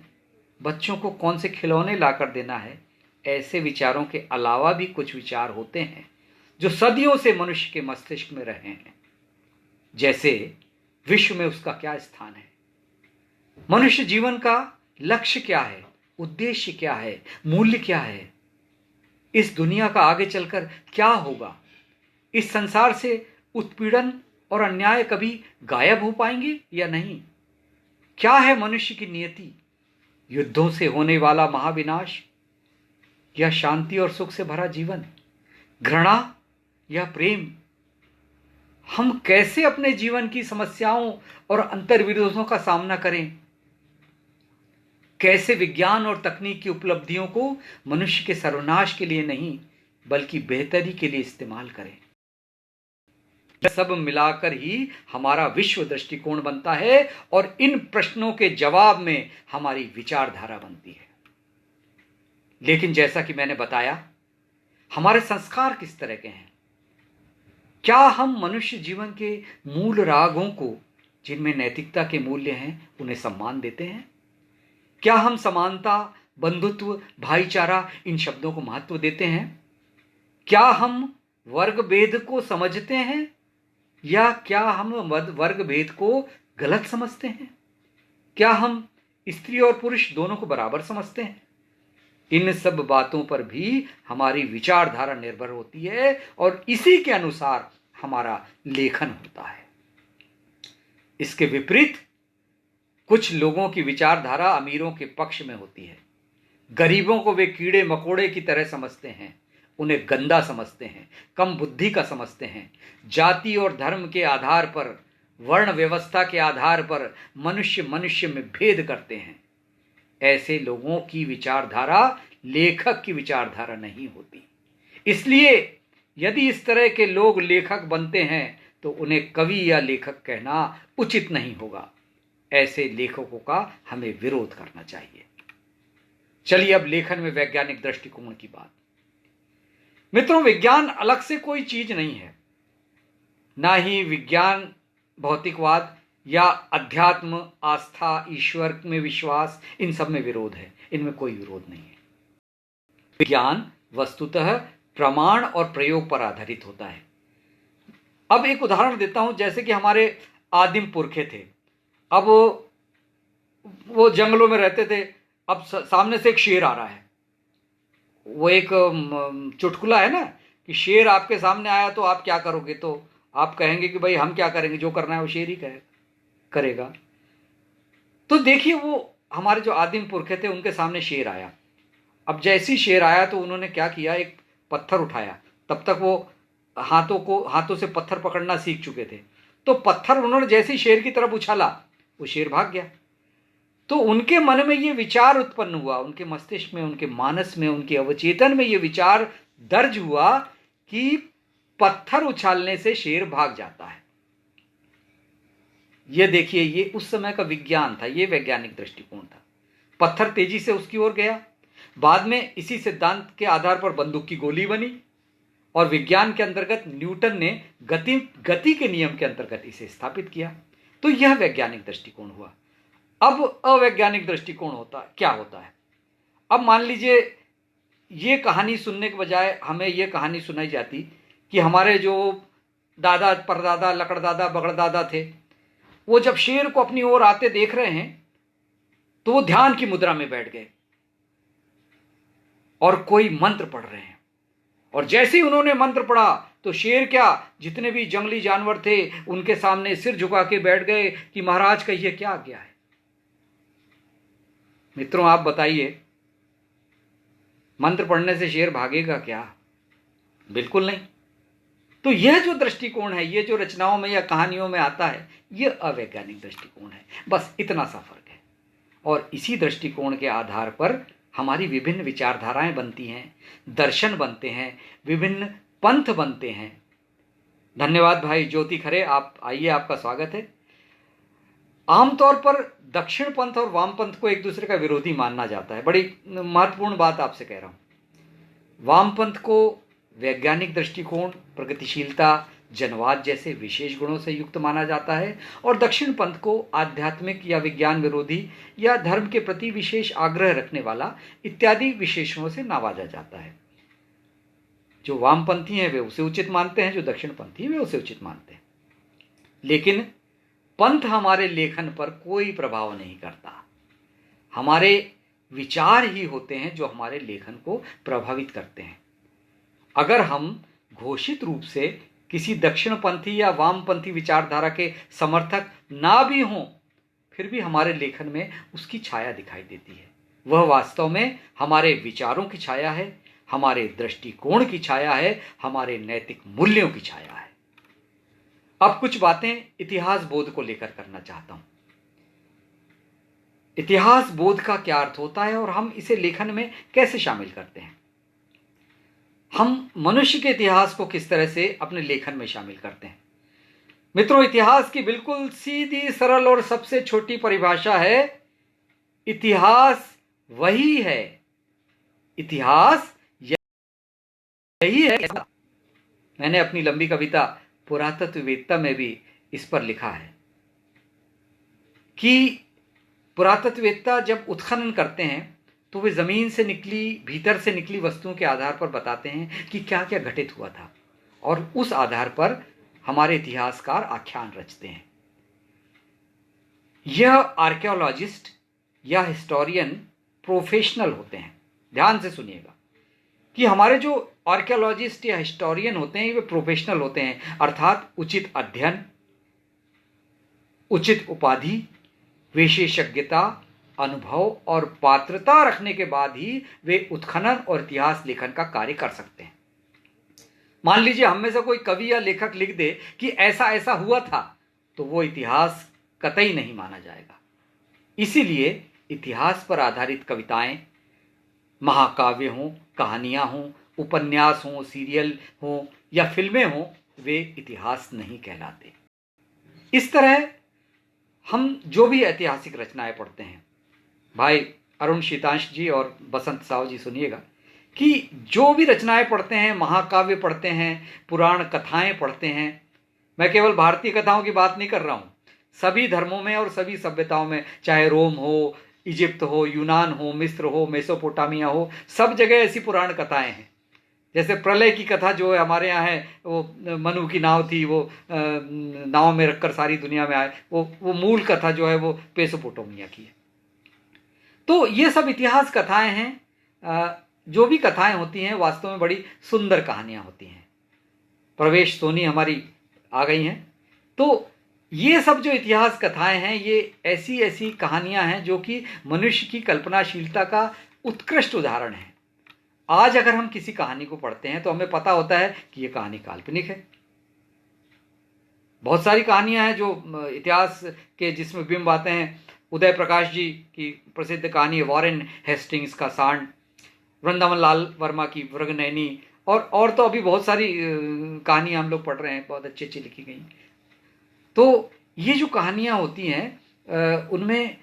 बच्चों को कौन से खिलौने लाकर देना है, ऐसे विचारों के अलावा भी कुछ विचार होते हैं जो सदियों से मनुष्य के मस्तिष्क में रहे हैं। जैसे विश्व में उसका क्या स्थान है, मनुष्य जीवन का लक्ष्य क्या है, उद्देश्य क्या है, मूल्य क्या है, इस दुनिया का आगे चलकर क्या होगा, इस संसार से उत्पीड़न और अन्याय कभी गायब हो पाएंगे या नहीं, क्या है मनुष्य की नियति, युद्धों से होने वाला महाविनाश या शांति और सुख से भरा जीवन, घृणा या प्रेम। हम कैसे अपने जीवन की समस्याओं और अंतर्विरोधों का सामना करें, कैसे विज्ञान और तकनीक की उपलब्धियों को मनुष्य के सर्वनाश के लिए नहीं बल्कि बेहतरी के लिए इस्तेमाल करें। यह सब मिलाकर ही हमारा विश्व दृष्टिकोण बनता है, और इन प्रश्नों के जवाब में हमारी विचारधारा बनती है। लेकिन जैसा कि मैंने बताया, हमारे संस्कार किस तरह के हैं, क्या हम मनुष्य जीवन के मूल रागों को, जिनमें नैतिकता के मूल्य हैं, उन्हें सम्मान देते हैं? क्या हम समानता, बंधुत्व, भाईचारा, इन शब्दों को महत्व देते हैं? क्या हम वर्ग भेद को समझते हैं, या क्या हम वर्ग भेद को गलत समझते हैं? क्या हम स्त्री और पुरुष दोनों को बराबर समझते हैं? इन सब बातों पर भी हमारी विचारधारा निर्भर होती है, और इसी के अनुसार हमारा लेखन होता है। इसके विपरीत कुछ लोगों की विचारधारा अमीरों के पक्ष में होती है। गरीबों को वे कीड़े मकोड़े की तरह समझते हैं, उन्हें गंदा समझते हैं, कम बुद्धि का समझते हैं। जाति और धर्म के आधार पर, वर्ण व्यवस्था के आधार पर मनुष्य में भेद करते हैं। ऐसे लोगों की विचारधारा लेखक की विचारधारा नहीं होती। इसलिए यदि इस तरह के लोग लेखक बनते हैं तो उन्हें कवि या लेखक कहना उचित नहीं होगा। ऐसे लेखकों का हमें विरोध करना चाहिए। चलिए अब लेखन में वैज्ञानिक दृष्टिकोण की बात। मित्रों, विज्ञान अलग से कोई चीज नहीं है, ना ही विज्ञान भौतिकवाद या अध्यात्म, आस्था, ईश्वर में विश्वास, इन सब में विरोध है। इनमें कोई विरोध नहीं है। विज्ञान वस्तुतः प्रमाण और प्रयोग पर आधारित होता है। अब एक उदाहरण देता हूं, जैसे कि हमारे आदिम पुरखे थे। अब वो जंगलों में रहते थे। अब सामने से एक शेर आ रहा है। वो एक चुटकुला है ना कि शेर आपके सामने आया तो आप क्या करोगे, तो आप कहेंगे कि भाई हम क्या करेंगे, जो करना है वो शेर ही करेगा। तो देखिए, वो हमारे जो आदिम पुरखे थे उनके सामने शेर आया। अब जैसे ही शेर आया तो उन्होंने क्या किया, एक पत्थर उठाया। तब तक वो हाथों से पत्थर पकड़ना सीख चुके थे। तो पत्थर उन्होंने जैसे ही शेर की तरफ उछाला, वो शेर भाग गया। तो उनके मन में ये विचार उत्पन्न हुआ, उनके मस्तिष्क में, उनके मानस में, उनके अवचेतन में ये विचार दर्ज हुआ कि पत्थर उछालने से शेर भाग जाता है। ये देखिए, ये उस समय का विज्ञान था, ये वैज्ञानिक दृष्टिकोण था। पत्थर तेजी से उसकी ओर गया। बाद में इसी सिद्धांत के आधार पर बंदूक की गोली बनी, और विज्ञान के अंतर्गत न्यूटन ने गति के नियम के अंतर्गत इसे स्थापित किया। तो यह वैज्ञानिक दृष्टिकोण हुआ। अब अवैज्ञानिक दृष्टिकोण क्या होता है? अब मान लीजिए ये कहानी सुनने के बजाय हमें ये कहानी सुनाई जाती कि हमारे जो दादा परदादा लकड़दादा बगड़दादा थे, वो जब शेर को अपनी ओर आते देख रहे हैं तो वो ध्यान की मुद्रा में बैठ गए और कोई मंत्र पढ़ रहे हैं, और जैसे ही उन्होंने मंत्र पढ़ा तो शेर क्या, जितने भी जंगली जानवर थे उनके सामने सिर झुका के बैठ गए कि महाराज कहिए क्या आज्ञा है। मित्रों, आप बताइए, मंत्र पढ़ने से शेर भागेगा क्या? बिल्कुल नहीं। तो यह जो दृष्टिकोण है, ये जो रचनाओं में या कहानियों में आता है, यह अवैज्ञानिक दृष्टिकोण है। बस इतना सा फर्क है। और इसी दृष्टिकोण के आधार पर हमारी विभिन्न विचारधाराएं बनती हैं, दर्शन बनते हैं, विभिन्न पंथ बनते हैं। धन्यवाद भाई ज्योति खरे, आप आइए, आपका स्वागत है। आमतौर पर दक्षिण पंथ और वाम पंथ को एक दूसरे का विरोधी मानना जाता है। बड़ी महत्वपूर्ण बात आपसे कह रहा हूं। वाम पंथ को वैज्ञानिक दृष्टिकोण, प्रगतिशीलता, जनवाद जैसे विशेष गुणों से युक्त माना जाता है, और दक्षिण पंथ को आध्यात्मिक या विज्ञान विरोधी या धर्म के प्रति विशेष आग्रह रखने वाला इत्यादि विशेषणों से नवाजा जाता है। जो वामपंथी हैं वे उसे उचित मानते हैं, जो दक्षिणपंथी हैं वे उसे उचित मानते हैं। लेकिन पंथ हमारे लेखन पर कोई प्रभाव नहीं करता। हमारे विचार ही होते हैं जो हमारे लेखन को प्रभावित करते हैं। अगर हम घोषित रूप से किसी दक्षिणपंथी या वामपंथी विचारधारा के समर्थक ना भी हों, फिर भी हमारे लेखन में उसकी छाया दिखाई देती है। वह वास्तव में हमारे विचारों की छाया है, हमारे दृष्टिकोण की छाया है, हमारे नैतिक मूल्यों की छाया है। अब कुछ बातें इतिहास बोध को लेकर करना चाहता हूं। इतिहास बोध का क्या अर्थ होता है और हम इसे लेखन में कैसे शामिल करते हैं? हम मनुष्य के इतिहास को किस तरह से अपने लेखन में शामिल करते हैं? मित्रों, इतिहास की बिल्कुल सीधी, सरल और सबसे छोटी परिभाषा है, इतिहास वही है, इतिहास यही है। मैंने अपनी लंबी कविता पुरातत्ववेत्ता में भी इस पर लिखा है कि पुरातत्ववेत्ता जब उत्खनन करते हैं तो वे जमीन से निकली, भीतर से निकली वस्तुओं के आधार पर बताते हैं कि क्या क्या घटित हुआ था, और उस आधार पर हमारे इतिहासकार आख्यान रचते हैं। यह आर्कियोलॉजिस्ट या हिस्टोरियन प्रोफेशनल होते हैं। ध्यान से सुनिएगा कि हमारे जो आर्कियोलॉजिस्ट या हिस्टोरियन होते हैं वे प्रोफेशनल होते हैं, अर्थात उचित अध्ययन, उचित उपाधि, विशेषज्ञता, अनुभव और पात्रता रखने के बाद ही वे उत्खनन और इतिहास लेखन का कार्य कर सकते हैं। मान लीजिए हम में से कोई कवि या लेखक लिख दे कि ऐसा ऐसा हुआ था, तो वो इतिहास कतई नहीं माना जाएगा। इसीलिए इतिहास पर आधारित कविताएं, महाकाव्य हों, कहानियां हों, उपन्यास हों, सीरियल हों या फिल्में हों, वे इतिहास नहीं कहलाते। इस तरह हम जो भी ऐतिहासिक रचनाएं पढ़ते हैं, भाई अरुण शीतांश जी और बसंत साहु जी सुनिएगा कि जो भी रचनाएं पढ़ते हैं, महाकाव्य पढ़ते हैं, पुराण कथाएं पढ़ते हैं, मैं केवल भारतीय कथाओं की बात नहीं कर रहा हूँ, सभी धर्मों में और सभी सभ्यताओं में, चाहे रोम हो, इजिप्ट हो, यूनान हो, मिस्र हो, मेसोपोटामिया हो, सब जगह ऐसी पुराण कथाएं हैं। जैसे प्रलय की कथा जो है हमारे यहाँ है, वो मनु की नाव थी, वो नाव में रखकर सारी दुनिया में आए, वो मूल कथा जो है वो मेसोपोटामिया की है। तो ये सब इतिहास कथाएं हैं। जो भी कथाएं होती हैं वास्तव में बड़ी सुंदर कहानियां होती हैं। प्रवेश सोनी हमारी आ गई हैं। तो ये सब जो इतिहास कथाएं हैं, ये ऐसी ऐसी कहानियां हैं जो कि मनुष्य की कल्पनाशीलता का उत्कृष्ट उदाहरण है। आज अगर हम किसी कहानी को पढ़ते हैं तो हमें पता होता है कि ये कहानी काल्पनिक है। बहुत सारी कहानियां हैं जो इतिहास के जिसमें बिंब आते हैं। उदय प्रकाश जी की प्रसिद्ध कहानी वॉरेन हेस्टिंग्स का सांड, वृंदावन लाल वर्मा की मृगनयनी, और तो अभी बहुत सारी कहानियां हम लोग पढ़ रहे हैं, बहुत अच्छी अच्छी लिखी गई। तो ये जो कहानियां होती हैं उनमें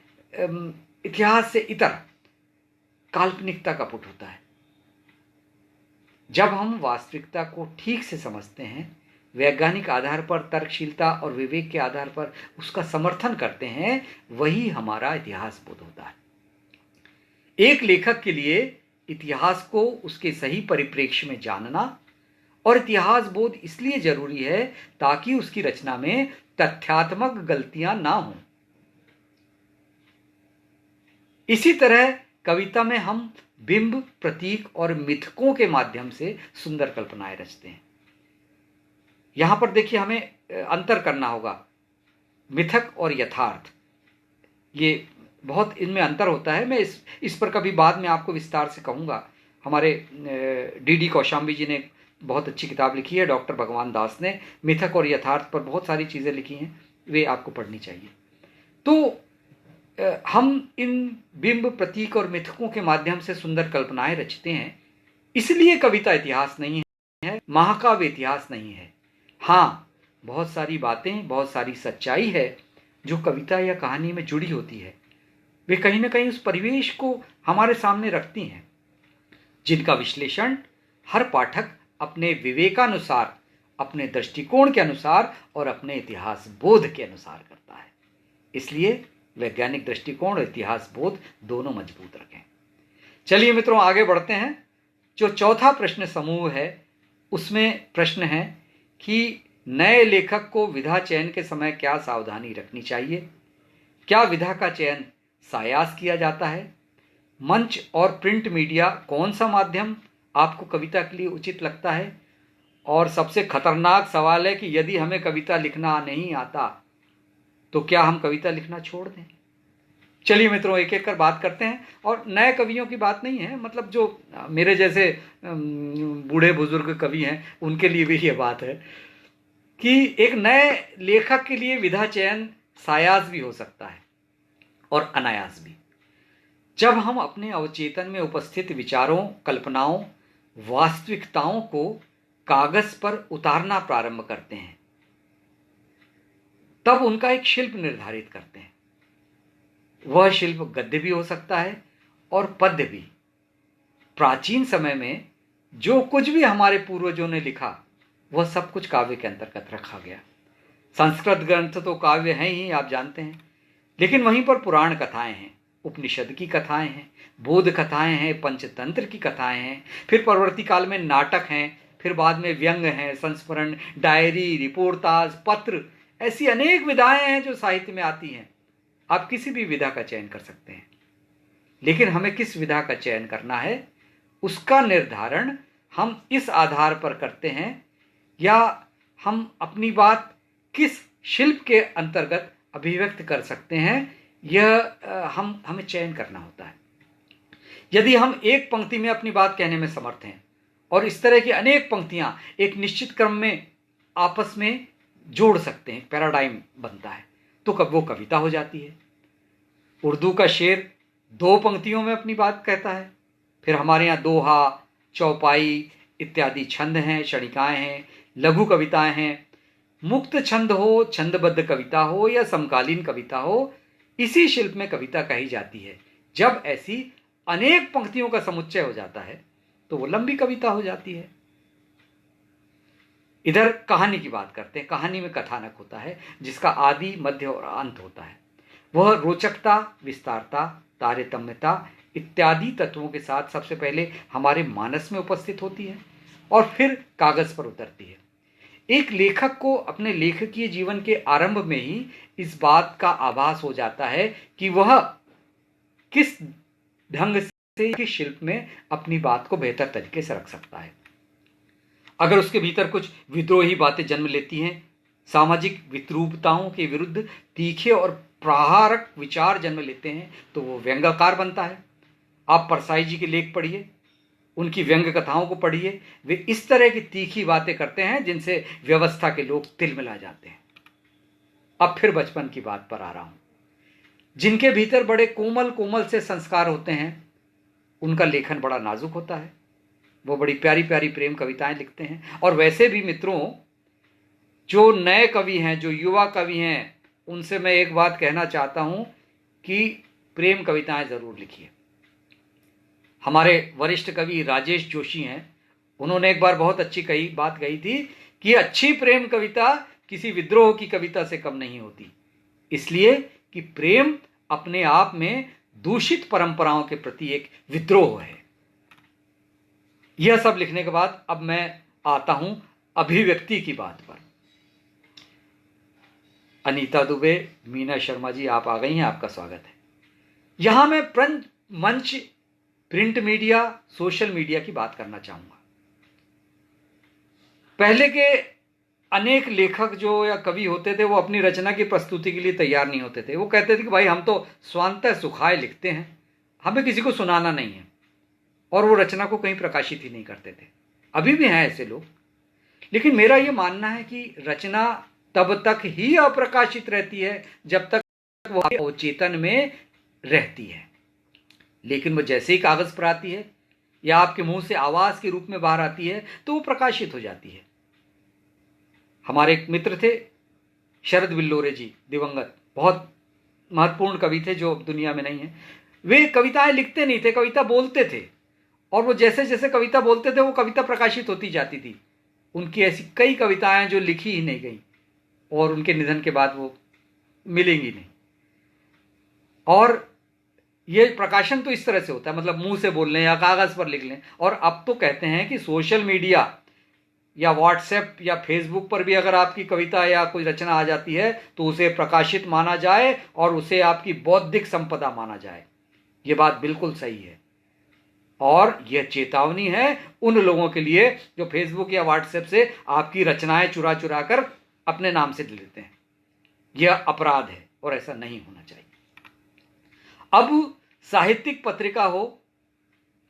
इतिहास से इतर काल्पनिकता का पुट होता है। जब हम वास्तविकता को ठीक से समझते हैं, वैज्ञानिक आधार पर तर्कशीलता और विवेक के आधार पर उसका समर्थन करते हैं, वही हमारा इतिहास बोध होता है। एक लेखक के लिए इतिहास को उसके सही परिप्रेक्ष्य में जानना और इतिहास बोध इसलिए जरूरी है ताकि उसकी रचना में तथ्यात्मक गलतियां ना हों। इसी तरह कविता में हम बिंब, प्रतीक और मिथकों के माध्यम से सुंदर कल्पनाएं रचते हैं। यहां पर देखिए, हमें अंतर करना होगा, मिथक और यथार्थ, ये बहुत इनमें अंतर होता है। मैं इस पर कभी बाद में आपको विस्तार से कहूँगा। हमारे डी कौशाम्बी जी ने बहुत अच्छी किताब लिखी है, डॉक्टर भगवान दास ने मिथक और यथार्थ पर बहुत सारी चीज़ें लिखी हैं, वे आपको पढ़नी चाहिए। तो हम इन बिंब, प्रतीक और मिथकों के माध्यम से सुंदर कल्पनाएं रचते हैं। इसलिए कविता इतिहास नहीं है, महाकाव्य इतिहास नहीं है। हाँ, बहुत सारी बातें, बहुत सारी सच्चाई है जो कविता या कहानी में जुड़ी होती है। वे कहीं ना कहीं उस परिवेश को हमारे सामने रखती हैं, जिनका विश्लेषण हर पाठक अपने विवेकानुसार, अपने दृष्टिकोण के अनुसार और अपने इतिहास बोध के अनुसार करता है। इसलिए वैज्ञानिक दृष्टिकोण और इतिहास बोध दोनों मजबूत रखें। चलिए मित्रों, आगे बढ़ते हैं। जो चौथा प्रश्न समूह है, उसमें प्रश्न है कि नए लेखक को विधा चयन के समय क्या सावधानी रखनी चाहिए? क्या विधा का चयन सायास किया जाता है? मंच और प्रिंट मीडिया, कौन सा माध्यम आपको कविता के लिए उचित लगता है? और सबसे खतरनाक सवाल है कि यदि हमें कविता लिखना नहीं आता तो क्या हम कविता लिखना छोड़ दें? चलिए मित्रों, एक एक कर बात करते हैं। और नए कवियों की बात नहीं है, मतलब जो मेरे जैसे बूढ़े बुजुर्ग कवि हैं उनके लिए भी ये बात है कि एक नए लेखक के लिए विधा चयन सायास भी हो सकता है और अनायास भी। जब हम अपने अवचेतन में उपस्थित विचारों, कल्पनाओं, वास्तविकताओं को कागज पर उतारना प्रारंभ करते हैं, तब उनका एक शिल्प निर्धारित करते हैं। वह शिल्प गद्य भी हो सकता है और पद्य भी। प्राचीन समय में जो कुछ भी हमारे पूर्वजों ने लिखा, वह सब कुछ काव्य के अंतर्गत रखा गया। संस्कृत ग्रंथ तो काव्य हैं ही, आप जानते हैं, लेकिन वहीं पर पुराण कथाएं हैं, उपनिषद की कथाएं हैं, बोध कथाएं हैं, पंचतंत्र की कथाएं हैं, फिर परवर्ती काल में नाटक हैं, फिर बाद में व्यंग हैं, संस्मरण, डायरी, रिपोर्टाज, पत्र, ऐसी अनेक विधाएं हैं जो साहित्य में आती हैं। आप किसी भी विधा का चयन कर सकते हैं, लेकिन हमें किस विधा का चयन करना है, उसका निर्धारण हम इस आधार पर करते हैं, या हम अपनी बात किस शिल्प के अंतर्गत अभिव्यक्त कर सकते हैं, यह हमें चयन करना होता है। यदि हम एक पंक्ति में अपनी बात कहने में समर्थ हैं और इस तरह की अनेक पंक्तियां एक निश्चित क्रम में आपस में जोड़ सकते हैं, पैराडाइम बनता है, तो कब वो कविता हो जाती है। उर्दू का शेर 2 पंक्तियों में अपनी बात कहता है। फिर हमारे यहाँ दोहा, चौपाई इत्यादि छंद हैं, क्षणिकाएं हैं, लघु कविताएं हैं। मुक्त छंद हो, छंदबद्ध कविता हो या समकालीन कविता हो, इसी शिल्प में कविता कही जाती है। जब ऐसी अनेक पंक्तियों का समुच्चय हो जाता है तो वो लंबी कविता हो जाती है। इधर कहानी की बात करते हैं। कहानी में कथानक होता है जिसका आदि, मध्य और अंत होता है। वह रोचकता, विस्तारता, तारतम्यता इत्यादि तत्वों के साथ सबसे पहले हमारे मानस में उपस्थित होती है और फिर कागज पर उतरती है। एक लेखक को अपने लेखकीय जीवन के आरंभ में ही इस बात का आभास हो जाता है कि वह किस ढंग से किस शिल्प में अपनी बात को बेहतर तरीके से रख सकता है। अगर उसके भीतर कुछ विद्रोही बातें जन्म लेती हैं, सामाजिक विद्रूपताओं के विरुद्ध तीखे और प्रहारक विचार जन्म लेते हैं, तो वो व्यंग्यकार बनता है। आप परसाई जी के लेख पढ़िए, उनकी व्यंग्य कथाओं को पढ़िए, वे इस तरह की तीखी बातें करते हैं जिनसे व्यवस्था के लोग तिलमिला जाते हैं। अब फिर बचपन की बात पर आ रहा हूं। जिनके भीतर बड़े कोमल कोमल से संस्कार होते हैं, उनका लेखन बड़ा नाजुक होता है। वो बड़ी प्यारी प्यारी प्रेम कविताएं लिखते हैं। और वैसे भी मित्रों, जो नए कवि हैं, जो युवा कवि हैं, उनसे मैं एक बात कहना चाहता हूं कि प्रेम कविताएं जरूर लिखिए। हमारे वरिष्ठ कवि राजेश जोशी हैं, उन्होंने एक बार बहुत अच्छी बात कही थी कि अच्छी प्रेम कविता किसी विद्रोह की कविता से कम नहीं होती, इसलिए कि प्रेम अपने आप में दूषित परंपराओं के प्रति एक विद्रोह है। यह सब लिखने के बाद अब मैं आता हूं अभिव्यक्ति की बात पर। अनीता दुबे, मीना शर्मा जी, आप आ गई हैं, आपका स्वागत है। यहां मैं मंच, प्रिंट मीडिया, सोशल मीडिया की बात करना चाहूंगा। पहले के अनेक लेखक जो या कवि होते थे वो अपनी रचना की प्रस्तुति के लिए तैयार नहीं होते थे। वो कहते थे कि भाई हम तो स्वांतः सुखाए लिखते हैं, हमें किसी को सुनाना नहीं है, और वो रचना को कहीं प्रकाशित ही नहीं करते थे। अभी भी हैं ऐसे लोग, लेकिन मेरा ये मानना है कि रचना तब तक ही अप्रकाशित रहती है जब तक वो अवचेतन में रहती है, लेकिन वो जैसे ही कागज पर आती है या आपके मुंह से आवाज के रूप में बाहर आती है तो वो प्रकाशित हो जाती है। हमारे एक मित्र थे शरद बिल्लोरे जी, दिवंगत, बहुत महत्वपूर्ण कवि थे जो दुनिया में नहीं है। वे कविताएं लिखते नहीं थे, कविता बोलते थे, और वो जैसे जैसे कविता बोलते थे वो कविता प्रकाशित होती जाती थी। उनकी ऐसी कई कविताएं जो लिखी ही नहीं गई और उनके निधन के बाद वो मिलेंगी नहीं। और ये प्रकाशन तो इस तरह से होता है, मतलब मुंह से बोल लें या कागज पर लिख लें। और अब तो कहते हैं कि सोशल मीडिया या व्हाट्सएप या फेसबुक पर भी अगर आपकी कविता या कोई रचना आ जाती है तो उसे प्रकाशित माना जाए और उसे आपकी बौद्धिक संपदा माना जाए। ये बात बिल्कुल सही है, और यह चेतावनी है उन लोगों के लिए जो फेसबुक या व्हाट्सएप से आपकी रचनाएं चुरा चुरा कर अपने नाम से ले लेते हैं। यह अपराध है और ऐसा नहीं होना चाहिए। अब साहित्यिक पत्रिका हो,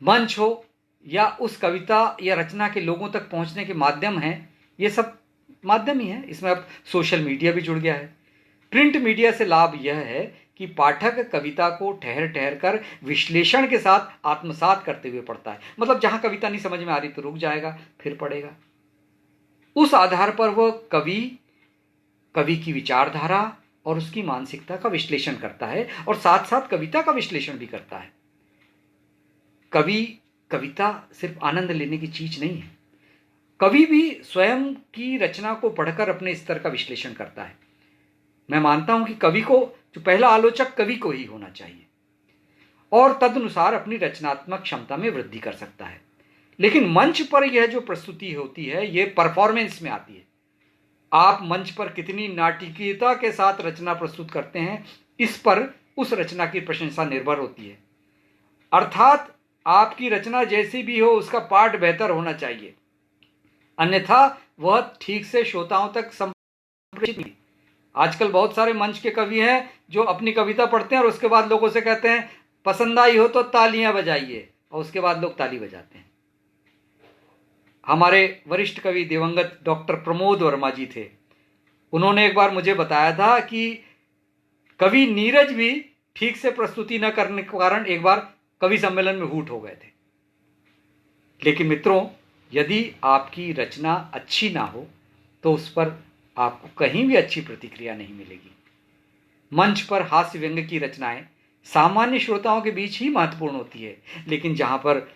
मंच हो, या उस कविता या रचना के लोगों तक पहुंचने के माध्यम हैं, ये सब माध्यम ही है। इसमें अब सोशल मीडिया भी जुड़ गया है। प्रिंट मीडिया से लाभ यह है कि पाठक कविता को ठहर ठहर कर विश्लेषण के साथ आत्मसात करते हुए पढ़ता है। मतलब जहां कविता नहीं समझ में आ रही तो रुक जाएगा, फिर पढ़ेगा। उस आधार पर वह कवि की विचारधारा और उसकी मानसिकता का विश्लेषण करता है और साथ साथ कविता का विश्लेषण भी करता है। कविता सिर्फ आनंद लेने की चीज नहीं है। कवि भी स्वयं की रचना को पढ़कर अपने स्तर का विश्लेषण करता है। मैं मानता हूं कि कवि को, जो पहला आलोचक कवि को ही होना चाहिए, और तदनुसार अपनी रचनात्मक क्षमता में वृद्धि कर सकता है। लेकिन मंच पर यह जो प्रस्तुति होती है यह परफॉर्मेंस में आती है। आप मंच पर कितनी नाटकीयता के साथ रचना प्रस्तुत करते हैं, इस पर उस रचना की प्रशंसा निर्भर होती है। अर्थात आपकी रचना जैसी भी हो उसका पाठ बेहतर होना चाहिए, अन्यथा वह ठीक से श्रोताओं तक संप्रेषित नहीं। आजकल बहुत सारे मंच के कवि हैं जो अपनी कविता पढ़ते हैं और उसके बाद लोगों से कहते हैं पसंद आई हो तो तालियां बजाइए, और उसके बाद लोग ताली बजाते हैं। हमारे वरिष्ठ कवि दिवंगत डॉक्टर प्रमोद वर्मा जी थे। उन्होंने एक बार मुझे बताया था कि कवि नीरज भी ठीक से प्रस्तुति न करने के कारण एक बार कवि सम्मेलन में हूट हो गए थे। लेकिन मित्रों, यदि आपकी रचना अच्छी ना हो तो उस पर आपको कहीं भी अच्छी प्रतिक्रिया नहीं मिलेगी। मंच पर हास्य व्यंग्य की रचनाएं सामान्य श्रोताओं के बीच ही महत्वपूर्ण होती है, लेकिन जहां पर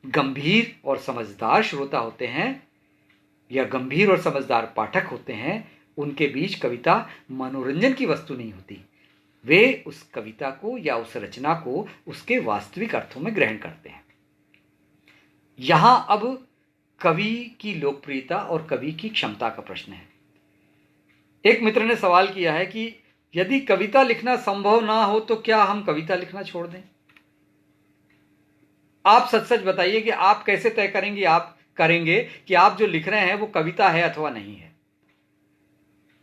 गंभीर और समझदार श्रोता होते हैं या गंभीर और समझदार पाठक होते हैं, उनके बीच कविता मनोरंजन की वस्तु नहीं होती। वे उस कविता को या उस रचना को उसके वास्तविक अर्थों में ग्रहण करते हैं। यहां अब कवि की लोकप्रियता और कवि की क्षमता का प्रश्न है। एक मित्र ने सवाल किया है कि यदि कविता लिखना संभव ना हो तो क्या हम कविता लिखना छोड़ दें? आप सच सच बताइए कि आप कैसे तय करेंगे कि आप जो लिख रहे हैं वो कविता है अथवा नहीं है।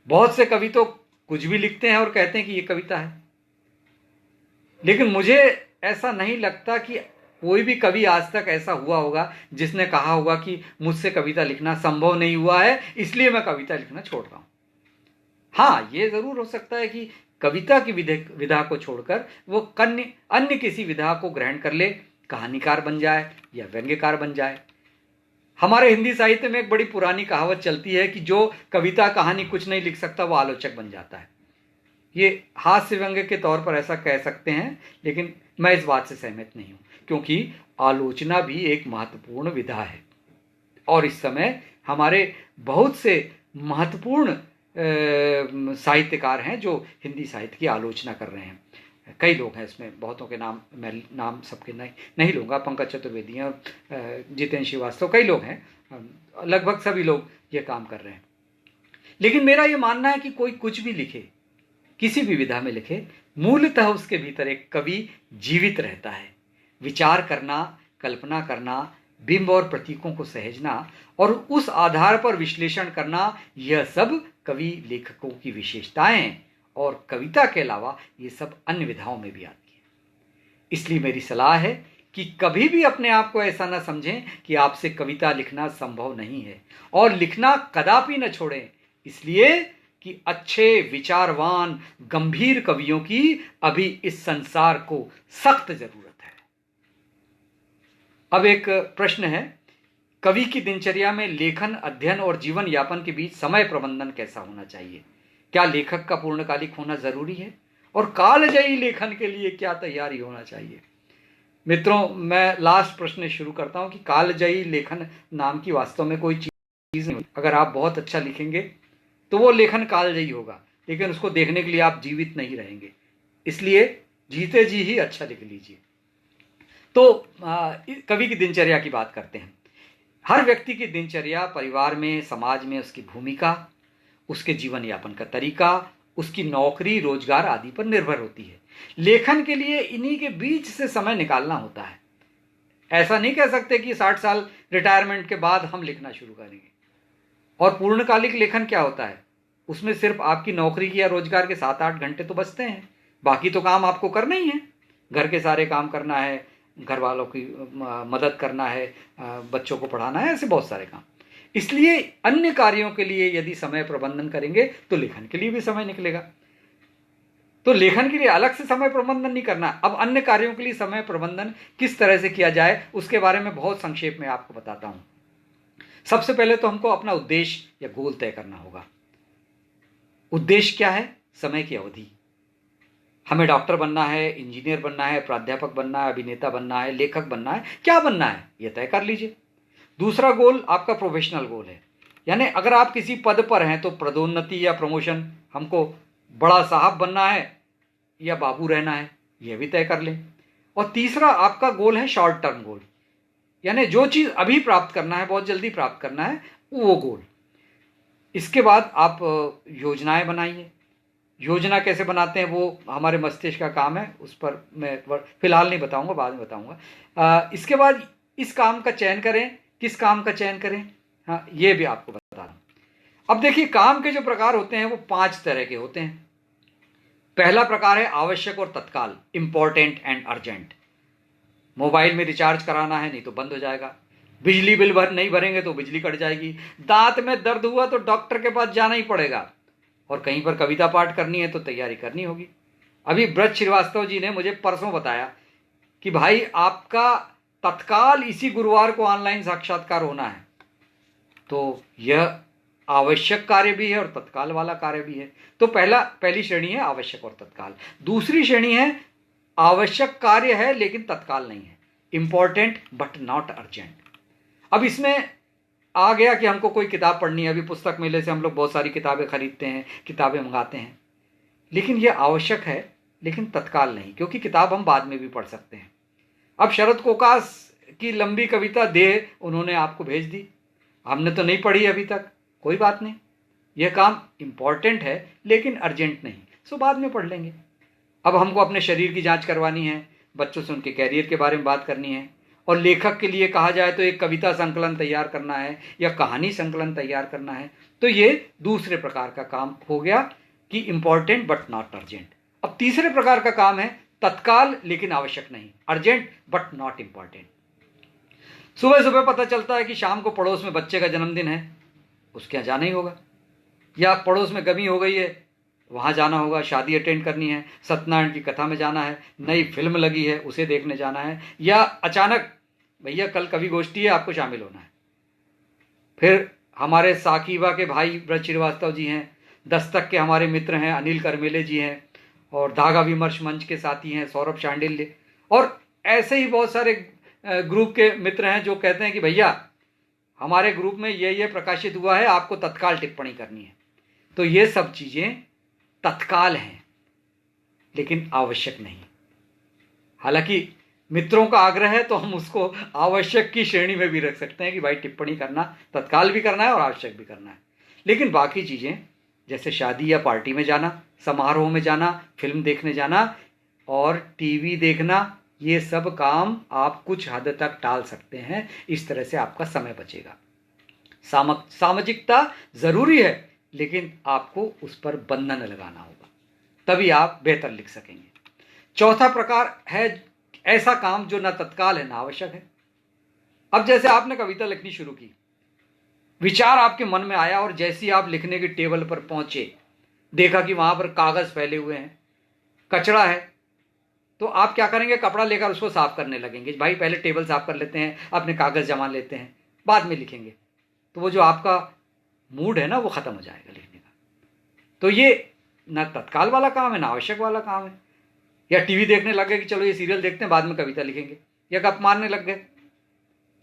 बहुत से कवि तो कुछ भी लिखते हैं और कहते हैं कि ये कविता है, लेकिन मुझे ऐसा नहीं लगता कि कोई भी कवि आज तक ऐसा हुआ होगा जिसने कहा होगा कि मुझसे कविता लिखना संभव नहीं हुआ है इसलिए मैं कविता लिखना छोड़ रहा हूं। हाँ, ये जरूर हो सकता है कि कविता की विधा को छोड़कर वो अन्य किसी विधा को ग्रहण कर ले, कहानीकार बन जाए या व्यंग्यकार बन जाए। हमारे हिंदी साहित्य में एक बड़ी पुरानी कहावत चलती है कि जो कविता कहानी कुछ नहीं लिख सकता वो आलोचक बन जाता है। ये हास्य व्यंग्य के तौर पर ऐसा कह सकते हैं, लेकिन मैं इस बात से सहमत नहीं हूं, क्योंकि आलोचना भी एक महत्वपूर्ण विधा है। और इस समय हमारे बहुत से महत्वपूर्ण साहित्यकार हैं जो हिंदी साहित्य की आलोचना कर रहे हैं। कई लोग हैं इसमें, बहुतों के नाम मैं नाम सबके नहीं लूँगा, पंकज चतुर्वेदी हैं और जितेंद्र श्रीवास्तव, कई लोग हैं, लगभग सभी लोग ये काम कर रहे हैं। लेकिन मेरा ये मानना है कि कोई कुछ भी लिखे, किसी भी विधा में लिखे, मूलतः उसके भीतर एक कवि जीवित रहता है। विचार करना, कल्पना करना, बिंब और प्रतीकों को सहेजना और उस आधार पर विश्लेषण करना, यह सब कवि लेखकों की विशेषताएं हैं और कविता के अलावा ये सब अन्य विधाओं में भी आती है। इसलिए मेरी सलाह है कि कभी भी अपने आप को ऐसा न समझें कि आपसे कविता लिखना संभव नहीं है, और लिखना कदापि न छोड़ें, इसलिए कि अच्छे विचारवान गंभीर कवियों की अभी इस संसार को सख्त जरूरत है। अब एक प्रश्न है, कवि की दिनचर्या में लेखन, अध्ययन और जीवन यापन के बीच समय प्रबंधन कैसा होना चाहिए? क्या लेखक का पूर्णकालिक होना जरूरी है? और कालजयी लेखन के लिए क्या तैयारी होना चाहिए? मित्रों, मैं लास्ट प्रश्न शुरू करता हूं कि कालजयी लेखन नाम की वास्तव में कोई चीज नहीं। अगर आप बहुत अच्छा लिखेंगे तो वो लेखन कालजयी होगा, लेकिन उसको देखने के लिए आप जीवित नहीं रहेंगे। इसलिए जीते जी ही अच्छा लिख लीजिए। तो कवि की दिनचर्या की बात करते हैं। हर व्यक्ति की दिनचर्या परिवार में, समाज में उसकी भूमिका, उसके जीवन यापन का तरीका, उसकी नौकरी, रोजगार आदि पर निर्भर होती है। लेखन के लिए इन्हीं के बीच से समय निकालना होता है। ऐसा नहीं कह सकते कि 60 साल रिटायरमेंट के बाद हम लिखना शुरू करेंगे। और पूर्णकालिक लेखन क्या होता है? उसमें सिर्फ आपकी नौकरी की या रोजगार के 7-8 घंटे तो बचते हैं, बाकी तो काम आपको करना ही है। घर के सारे काम करना है, घर वालों की मदद करना है, बच्चों को पढ़ाना है, ऐसे बहुत सारे काम। इसलिए अन्य कार्यों के लिए यदि समय प्रबंधन करेंगे तो लेखन के लिए भी समय निकलेगा। तो लेखन के लिए अलग से समय प्रबंधन नहीं करना। अब अन्य कार्यों के लिए समय प्रबंधन किस तरह से किया जाए उसके बारे में बहुत संक्षेप में आपको बताता हूं। सबसे पहले तो हमको अपना उद्देश्य या गोल तय करना होगा। उद्देश्य क्या है? समय की अवधि। हमें डॉक्टर बनना है, इंजीनियर बनना है, प्राध्यापक बनना है, अभिनेता बनना है, लेखक बनना है, क्या बनना है यह तय कर लीजिए। दूसरा गोल आपका प्रोफेशनल गोल है, यानी अगर आप किसी पद पर हैं तो पदोन्नति या प्रमोशन, हमको बड़ा साहब बनना है या बाबू रहना है, यह भी तय कर लें। और तीसरा आपका गोल है शॉर्ट टर्म गोल, यानी जो चीज़ अभी प्राप्त करना है, बहुत जल्दी प्राप्त करना है, वो गोल। इसके बाद आप योजनाएं बनाइए। योजना कैसे बनाते हैं वो हमारे मस्तिष्क का काम है, उस पर मैं फिलहाल नहीं बताऊंगा, बाद में बताऊंगा। इसके बाद इस काम का चयन करें। किस काम का चयन करें, हाँ ये भी आपको बता रहा हूं। अब देखिए, काम के जो प्रकार होते हैं वो 5 तरह के होते हैं। पहला प्रकार है आवश्यक और तत्काल, इंपॉर्टेंट एंड अर्जेंट। मोबाइल में रिचार्ज कराना है, नहीं तो बंद हो जाएगा। बिजली बिल नहीं भरेंगे तो बिजली कट जाएगी। दांत में दर्द हुआ तो डॉक्टर के पास जाना ही पड़ेगा। और कहीं पर कविता पाठ करनी है तो तैयारी करनी होगी। अभी ब्रज श्रीवास्तव जी ने मुझे परसों बताया कि भाई आपका तत्काल इसी गुरुवार को ऑनलाइन साक्षात्कार होना है। तो यह आवश्यक कार्य भी है और तत्काल वाला कार्य भी है। तो पहली श्रेणी है आवश्यक और तत्काल। दूसरी श्रेणी है आवश्यक कार्य है लेकिन तत्काल नहीं है, इंपॉर्टेंट बट नॉट अर्जेंट। अब इसमें आ गया कि हमको कोई किताब पढ़नी है। अभी पुस्तक मेले से हम लोग बहुत सारी किताबें खरीदते हैं, किताबें मंगाते हैं, लेकिन यह आवश्यक है लेकिन तत्काल नहीं, क्योंकि किताब हम बाद में भी पढ़ सकते हैं। अब शरद कोकास की लंबी कविता देह उन्होंने आपको भेज दी, हमने तो नहीं पढ़ी अभी तक, कोई बात नहीं, यह काम इंपॉर्टेंट है लेकिन अर्जेंट नहीं, सो बाद में पढ़ लेंगे। अब हमको अपने शरीर की जांच करवानी है, बच्चों से उनके कैरियर के बारे में बात करनी है, और लेखक के लिए कहा जाए तो एक कविता संकलन तैयार करना है या कहानी संकलन तैयार करना है, तो ये दूसरे प्रकार का काम हो गया कि इंपॉर्टेंट बट नॉट अर्जेंट। अब तीसरे प्रकार का काम है तत्काल लेकिन आवश्यक नहीं, अर्जेंट बट नॉट इंपॉर्टेंट। सुबह सुबह पता चलता है कि शाम को पड़ोस में बच्चे का जन्मदिन है, उसके यहाँ जाना ही होगा, या पड़ोस में गमी हो गई है वहाँ जाना होगा, शादी अटेंड करनी है, सत्यनारायण की कथा में जाना है, नई फिल्म लगी है उसे देखने जाना है, या अचानक भैया कल कवि गोष्ठी है आपको शामिल होना है। फिर हमारे साकीबा के भाई ब्रज श्रीवास्तव जी हैं, दस्तक के हमारे मित्र हैं अनिल करमेले जी हैं, और धागा विमर्श मंच के साथी हैं सौरभ शांडिल्य, और ऐसे ही बहुत सारे ग्रुप के मित्र हैं जो कहते हैं कि भैया हमारे ग्रुप में ये प्रकाशित हुआ है, आपको तत्काल टिप्पणी करनी है। तो ये सब चीज़ें तत्काल हैं लेकिन आवश्यक नहीं। हालांकि मित्रों का आग्रह है तो हम उसको आवश्यक की श्रेणी में भी रख सकते हैं कि भाई टिप्पणी करना तत्काल भी करना है और आवश्यक भी करना है। लेकिन बाकी चीज़ें जैसे शादी या पार्टी में जाना, समारोह में जाना, फिल्म देखने जाना और टीवी देखना, ये सब काम आप कुछ हद तक टाल सकते हैं। इस तरह से आपका समय बचेगा। सामाजिकता ज़रूरी है लेकिन आपको उस पर बंधन लगाना होगा, तभी आप बेहतर लिख सकेंगे। चौथा प्रकार है ऐसा काम जो ना तत्काल है ना आवश्यक है। अब जैसे आपने कविता लिखनी शुरू की, विचार आपके मन में आया और जैसे ही आप लिखने की टेबल पर पहुंचे, देखा कि वहां पर कागज फैले हुए हैं, कचरा है, तो आप क्या करेंगे? कपड़ा लेकर उसको साफ करने लगेंगे। भाई पहले टेबल साफ कर लेते हैं, अपने कागज जमा लेते हैं, बाद में लिखेंगे। तो वो जो आपका मूड है ना वो खत्म हो जाएगा लिखने का। तो ये ना तत्काल वाला काम है ना आवश्यक वाला काम है। या टीवी देखने लग गए कि चलो ये सीरियल देखते हैं, बाद में कविता लिखेंगे, या गप मारने लग गए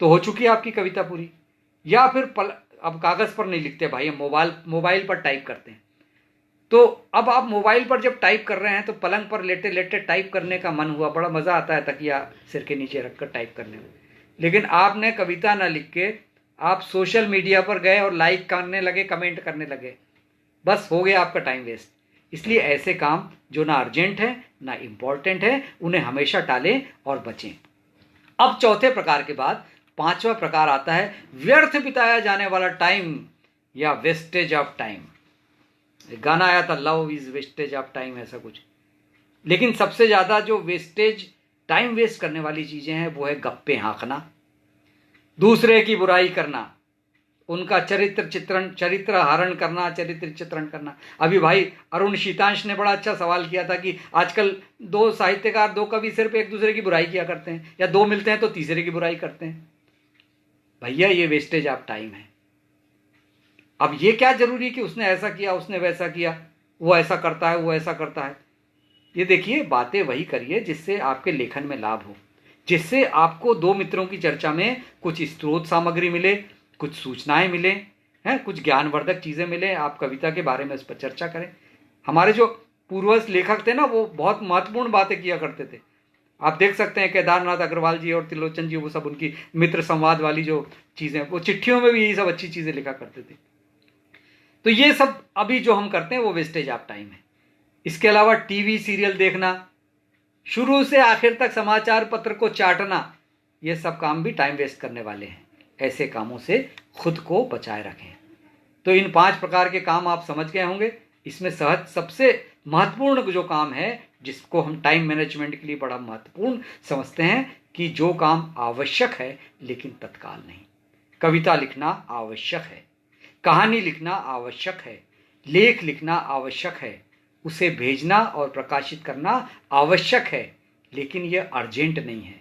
तो हो चुकी है आपकी कविता पूरी। या फिर अब कागज पर नहीं लिखते भाई, हम मोबाइल पर टाइप करते हैं। तो अब आप मोबाइल पर जब टाइप कर रहे हैं तो पलंग पर लेटे लेटे टाइप करने का मन हुआ, बड़ा मज़ा आता है तकिया सिर के नीचे रखकर टाइप करने में। लेकिन आपने कविता ना लिख के आप सोशल मीडिया पर गए और लाइक करने लगे, कमेंट करने लगे, बस हो गया आपका टाइम वेस्ट। इसलिए ऐसे काम जो ना अर्जेंट है ना इम्पॉर्टेंट है, उन्हें हमेशा टालें और बचें। अब चौथे प्रकार के बाद पांचवा प्रकार आता है व्यर्थ बिताया जाने वाला टाइम या वेस्टेज ऑफ टाइम। गाना आया था, love is wastage of time, ऐसा कुछ। लेकिन सबसे ज़्यादा जो वेस्टेज, टाइम वेस्ट करने वाली चीज़ें हैं वो है गप्पे हाँकना, दूसरे की बुराई करना, उनका चरित्र हरण करना, चरित्र चित्रण करना। अभी भाई अरुण शीतांश ने बड़ा अच्छा सवाल किया था कि आजकल दो साहित्यकार, दो कवि सिर्फ एक दूसरे की बुराई किया करते हैं, या दो मिलते हैं तो तीसरे की बुराई करते हैं। भैया ये वेस्टेज ऑफ टाइम है। अब ये क्या जरूरी कि उसने ऐसा किया, उसने वैसा किया, वो ऐसा करता है, वो ऐसा करता है। ये देखिए, बातें वही करिए जिससे आपके लेखन में लाभ हो, जिससे आपको दो मित्रों की चर्चा में कुछ स्रोत सामग्री मिले, कुछ सूचनाएं मिले हैं, कुछ ज्ञानवर्धक चीज़ें मिले, आप कविता के बारे में उस पर चर्चा करें। हमारे जो पूर्वज लेखक थे ना, वो बहुत महत्वपूर्ण बातें किया करते थे। आप देख सकते हैं केदारनाथ अग्रवाल जी और त्रिलोचन जी, वो सब उनकी मित्र संवाद वाली जो चीज़ें, वो चिट्ठियों में भी यही सब अच्छी चीज़ें लिखा करते थे। तो ये सब अभी जो हम करते हैं वो वेस्टेज ऑफ टाइम है। इसके अलावा टीवी सीरियल देखना, शुरू से आखिर तक समाचार पत्र को चाटना, ये सब काम भी टाइम वेस्ट करने वाले हैं। ऐसे कामों से खुद को बचाए रखें। तो इन 5 प्रकार के काम आप समझ गए होंगे। इसमें सबसे महत्वपूर्ण जो काम है, जिसको हम टाइम मैनेजमेंट के लिए बड़ा महत्वपूर्ण समझते हैं, कि जो काम आवश्यक है लेकिन तत्काल नहीं। कविता लिखना आवश्यक है, कहानी लिखना आवश्यक है, लेख लिखना आवश्यक है, उसे भेजना और प्रकाशित करना आवश्यक है, लेकिन यह अर्जेंट नहीं है।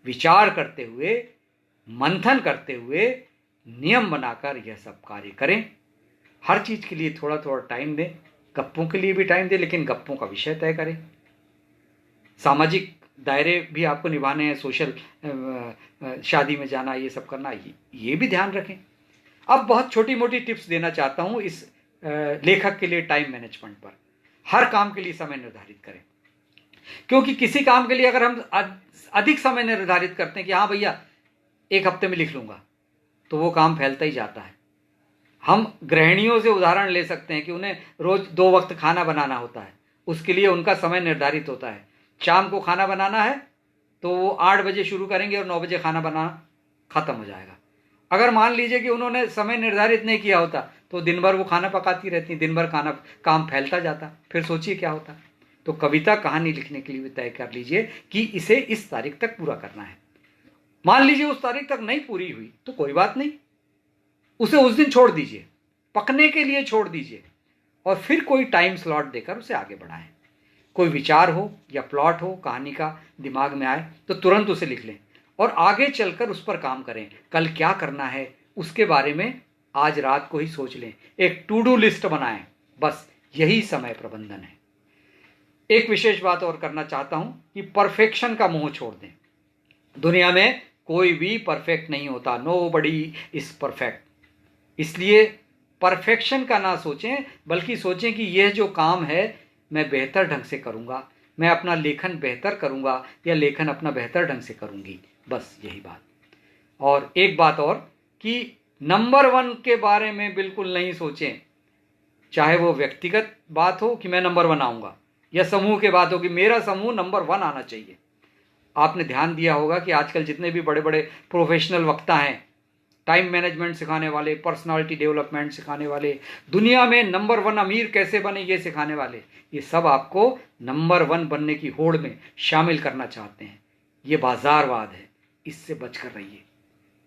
विचार करते हुए, मंथन करते हुए, नियम बनाकर यह सब कार्य करें। हर चीज़ के लिए थोड़ा थोड़ा टाइम दें, गप्पों के लिए भी टाइम दें, लेकिन गप्पों का विषय तय करें। सामाजिक दायरे भी आपको निभाने हैं, सोशल शादी में जाना, ये सब करना, ये भी ध्यान रखें। अब बहुत छोटी मोटी टिप्स देना चाहता हूँ इस लेखक के लिए टाइम मैनेजमेंट पर। हर काम के लिए समय निर्धारित करें, क्योंकि किसी काम के लिए अगर हम अधिक समय निर्धारित करते हैं कि हाँ भैया 1 हफ्ते में लिख लूँगा, तो वो काम फैलता ही जाता है। हम गृहिणियों से उदाहरण ले सकते हैं कि उन्हें रोज़ 2 वक्त खाना बनाना होता है, उसके लिए उनका समय निर्धारित होता है। शाम को खाना बनाना है तो वो 8 बजे शुरू करेंगे और 9 बजे खाना बनाना ख़त्म हो जाएगा। अगर मान लीजिए कि उन्होंने समय निर्धारित नहीं किया होता तो दिन भर वो खाना पकाती रहती, दिन भर काम फैलता जाता, फिर सोचिए क्या होता। तो कविता कहानी लिखने के लिए भी तय कर लीजिए कि इसे इस तारीख तक पूरा करना है। मान लीजिए उस तारीख तक नहीं पूरी हुई तो कोई बात नहीं, उसे उस दिन छोड़ दीजिए, पकने के लिए छोड़ दीजिए, और फिर कोई टाइम स्लॉट देकर उसे आगे बढ़ाएं। कोई विचार हो या प्लॉट हो कहानी का दिमाग में आए तो तुरंत उसे लिख लें और आगे चलकर उस पर काम करें। कल क्या करना है उसके बारे में आज रात को ही सोच लें, एक टू डू लिस्ट बनाएं। बस यही समय प्रबंधन है। एक विशेष बात और करना चाहता हूं कि परफेक्शन का मोह छोड़ दें। दुनिया में कोई भी परफेक्ट नहीं होता, नोबडी इज परफेक्ट। इसलिए परफेक्शन का ना सोचें, बल्कि सोचें कि यह जो काम है मैं बेहतर ढंग से करूँगा, मैं अपना लेखन बेहतर करूँगा या लेखन अपना बेहतर ढंग से करूँगी, बस यही बात। और एक बात और कि नंबर 1 के बारे में बिल्कुल नहीं सोचें, चाहे वो व्यक्तिगत बात हो कि मैं नंबर 1 आऊँगा, या समूह के बात हो कि मेरा समूह नंबर 1 आना चाहिए। आपने ध्यान दिया होगा कि आजकल जितने भी बड़े बड़े प्रोफेशनल वक्ता हैं, टाइम मैनेजमेंट सिखाने वाले, पर्सनालिटी डेवलपमेंट सिखाने वाले, दुनिया में नंबर 1 अमीर कैसे बने ये सिखाने वाले, ये सब आपको नंबर 1 बनने की होड़ में शामिल करना चाहते हैं। ये बाजारवाद है, इससे बचकर रहिए।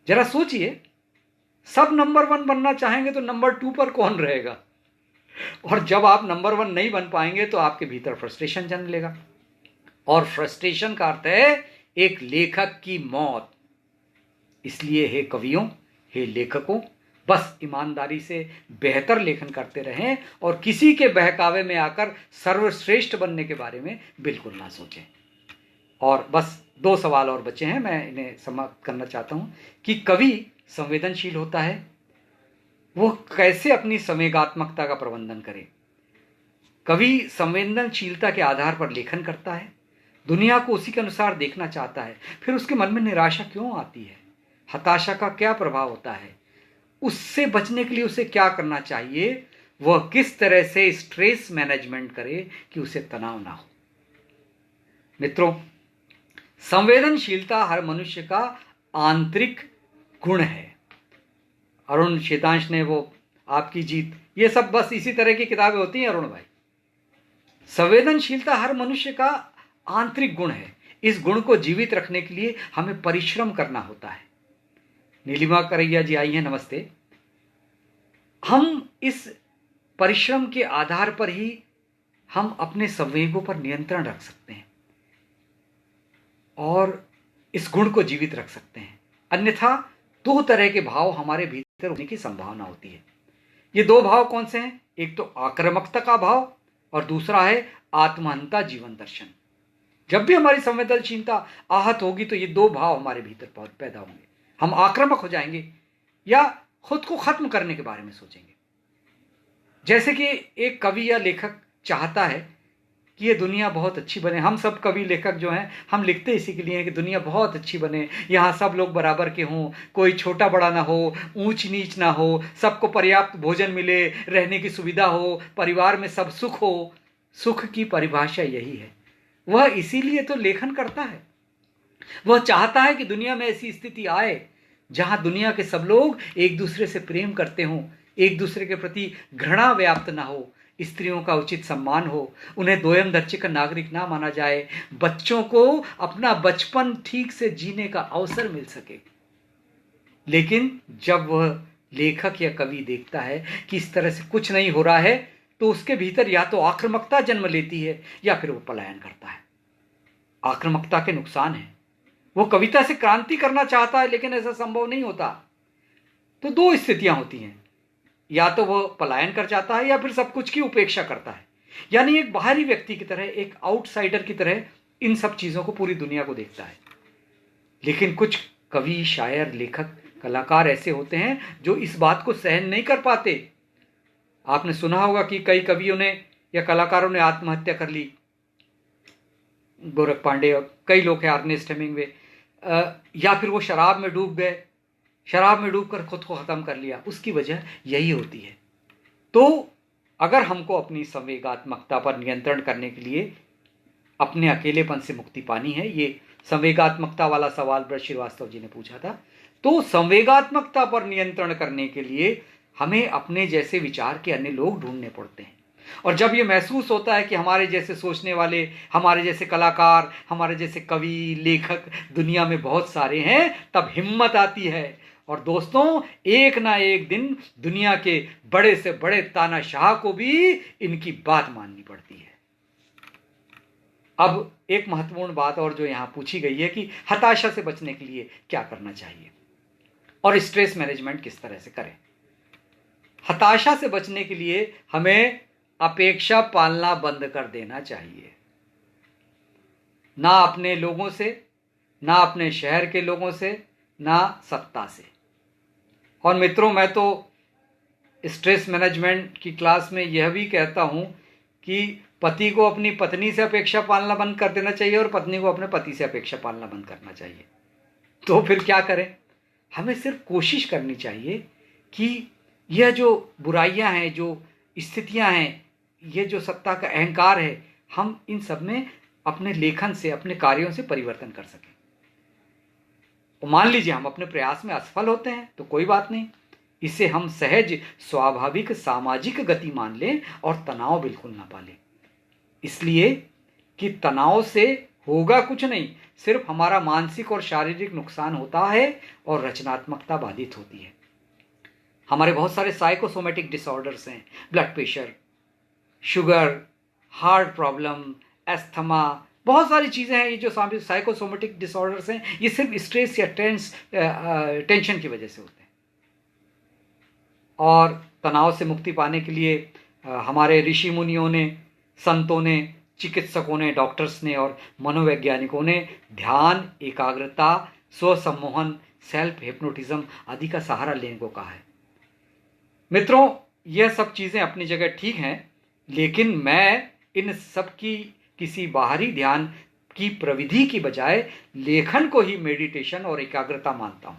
जरा सोचिए, सब नंबर 1 बनना चाहेंगे तो नंबर 2 पर कौन रहेगा? और जब आप नंबर 1 नहीं बन पाएंगे तो आपके भीतर फ्रस्ट्रेशन जन्म लेगा, और फ्रस्ट्रेशन का अर्थ है एक लेखक की मौत। इसलिए हे कवियों, हे लेखकों, बस ईमानदारी से बेहतर लेखन करते रहें और किसी के बहकावे में आकर सर्वश्रेष्ठ बनने के बारे में बिल्कुल ना सोचें। और बस 2 सवाल और बचे हैं, मैं इन्हें समाप्त करना चाहता हूं कि कवि संवेदनशील होता है, वो कैसे अपनी संवेगात्मकता का प्रबंधन करे। कवि संवेदनशीलता के आधार पर लेखन करता है, दुनिया को उसी के अनुसार देखना चाहता है। फिर उसके मन में निराशा क्यों आती है, हताशा का क्या प्रभाव होता है, उससे बचने के लिए उसे क्या करना चाहिए, वह किस तरह से स्ट्रेस मैनेजमेंट करे कि उसे तनाव ना हो। मित्रों, संवेदनशीलता हर मनुष्य का आंतरिक गुण है। अरुण शेतांश ने वो आपकी जीत, ये सब बस इसी तरह की किताबें होती हैं अरुण भाई। संवेदनशीलता हर मनुष्य का आंतरिक गुण है। इस गुण को जीवित रखने के लिए हमें परिश्रम करना होता है। नीलिमा करैया जी आई हैं, नमस्ते। हम इस परिश्रम के आधार पर ही हम अपने संवेगों पर नियंत्रण रख सकते हैं और इस गुण को जीवित रख सकते हैं। अन्यथा 2 तरह के भाव हमारे भीतर होने की संभावना होती है। ये 2 भाव कौन से हैं? एक तो आक्रामकता का भाव और दूसरा है आत्महंता जीवन दर्शन। जब भी हमारी संवेदनशीलता आहत होगी तो ये 2 भाव हमारे भीतर पैदा होंगे। हम आक्रामक हो जाएंगे या खुद को खत्म करने के बारे में सोचेंगे। जैसे कि एक कवि या लेखक चाहता है कि ये दुनिया बहुत अच्छी बने। हम सब कवि लेखक जो हैं, हम लिखते इसी के लिए हैं कि दुनिया बहुत अच्छी बने, यहाँ सब लोग बराबर के हों, कोई छोटा बड़ा ना हो, ऊंच नीच ना हो, सबको पर्याप्त भोजन मिले, रहने की सुविधा हो, परिवार में सब सुख हो। सुख की परिभाषा यही है। वह इसीलिए तो लेखन करता है। वह चाहता है कि दुनिया में ऐसी स्थिति आए जहां दुनिया के सब लोग एक दूसरे से प्रेम करते हों, एक दूसरे के प्रति घृणा व्याप्त ना हो, स्त्रियों का उचित सम्मान हो, उन्हें दोयम दर्जे का नागरिक ना माना जाए, बच्चों को अपना बचपन ठीक से जीने का अवसर मिल सके। लेकिन जब वह लेखक या कवि देखता है कि इस तरह से कुछ नहीं हो रहा है, तो उसके भीतर या तो आक्रामकता जन्म लेती है या फिर वो पलायन करता है। आक्रामकता के नुकसान है। वो कविता से क्रांति करना चाहता है लेकिन ऐसा संभव नहीं होता। तो 2 स्थितियां होती हैं, या तो वह पलायन कर जाता है या फिर सब कुछ की उपेक्षा करता है। यानी एक बाहरी व्यक्ति की तरह, एक आउटसाइडर की तरह इन सब चीजों को, पूरी दुनिया को देखता है। लेकिन कुछ कवि, शायर, लेखक, कलाकार ऐसे होते हैं जो इस बात को सहन नहीं कर पाते। आपने सुना होगा कि कई कवियों ने या कलाकारों ने आत्महत्या कर ली। गोरख पांडे और कई लोग हैं, अर्नेस्ट हेमिंग्वे, या फिर वो शराब में डूब गए, शराब में डूबकर खुद को खत्म कर लिया। उसकी वजह यही होती है। तो अगर हमको अपनी संवेगात्मकता पर नियंत्रण करने के लिए अपने अकेलेपन से मुक्ति पानी है, ये संवेगात्मकता वाला सवाल ब्रज श्रीवास्तव जी ने पूछा था, तो संवेगात्मकता पर नियंत्रण करने के लिए हमें अपने जैसे विचार के अन्य लोग ढूंढने पड़ते हैं। और जब ये महसूस होता है कि हमारे जैसे सोचने वाले, हमारे जैसे कलाकार, हमारे जैसे कवि, लेखक दुनिया में बहुत सारे हैं, तब हिम्मत आती है। और दोस्तों, एक ना एक दिन दुनिया के बड़े से बड़े तानाशाह को भी इनकी बात माननी पड़ती है। अब एक महत्वपूर्ण बात और जो यहां पूछी गई है कि हताशा से बचने के लिए क्या करना चाहिए और स्ट्रेस मैनेजमेंट किस तरह से करें। हताशा से बचने के लिए हमें अपेक्षा पालना बंद कर देना चाहिए। ना अपने लोगों से, ना अपने शहर के लोगों से, ना सत्ता से। और मित्रों, मैं तो स्ट्रेस मैनेजमेंट की क्लास में यह भी कहता हूं कि पति को अपनी पत्नी से अपेक्षा पालना बंद कर देना चाहिए और पत्नी को अपने पति से अपेक्षा पालना बंद करना चाहिए। तो फिर क्या करें? हमें सिर्फ कोशिश करनी चाहिए कि यह जो बुराइयां हैं, जो स्थितियां हैं, ये जो सत्ता का अहंकार है, हम इन सब में अपने लेखन से, अपने कार्यों से परिवर्तन कर सकें। तो मान लीजिए हम अपने प्रयास में असफल होते हैं तो कोई बात नहीं, इसे हम सहज स्वाभाविक सामाजिक गति मान लें और तनाव बिल्कुल ना पालें। इसलिए कि तनाव से होगा कुछ नहीं, सिर्फ हमारा मानसिक और शारीरिक नुकसान होता है और रचनात्मकता बाधित होती है। हमारे बहुत सारे साइकोसोमेटिक डिसऑर्डर्स हैं, blood pressure, sugar, heart problem, asthma, बहुत सारी चीज़ें हैं। ये जो साइकोसोमेटिक डिसऑर्डर्स हैं, ये सिर्फ स्ट्रेस या टेंशन की वजह से होते हैं। और तनाव से मुक्ति पाने के लिए हमारे ऋषि मुनियों ने, संतों ने, चिकित्सकों ने, डॉक्टर्स ने और मनोवैज्ञानिकों ने ध्यान, एकाग्रता, स्वसम्मोहन, सेल्फ हिप्नोटिज्म आदि का सहारा लेने को कहा है। मित्रों, यह सब चीज़ें अपनी जगह ठीक हैं, लेकिन मैं इन सब की किसी बाहरी ध्यान की प्रविधि की बजाय लेखन को ही मेडिटेशन और एकाग्रता मानता हूं।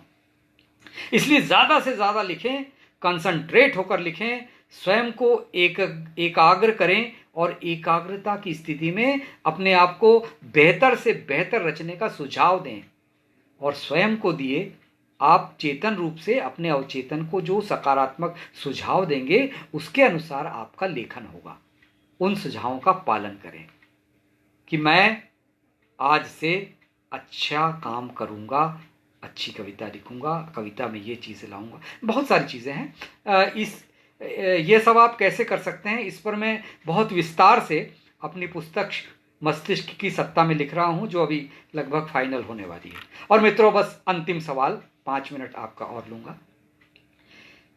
इसलिए ज़्यादा से ज़्यादा लिखें, कंसंट्रेट होकर लिखें, स्वयं को एकाग्र करें और एकाग्रता की स्थिति में अपने आप को बेहतर से बेहतर रचने का सुझाव दें और स्वयं को दिए आप चेतन रूप से अपने अवचेतन को जो सकारात्मक सुझाव देंगे उसके अनुसार आपका लेखन होगा। उन सुझावों का पालन करें कि मैं आज से अच्छा काम करूंगा, अच्छी कविता लिखूंगा, कविता में ये चीज़ें लाऊंगा। बहुत सारी चीज़ें हैं। ये सब आप कैसे कर सकते हैं, इस पर मैं बहुत विस्तार से अपनी पुस्तक मस्तिष्क की सत्ता में लिख रहा हूं, जो अभी लगभग फाइनल होने वाली है। और मित्रों, बस अंतिम सवाल 5 मिनट आपका और लूंगा।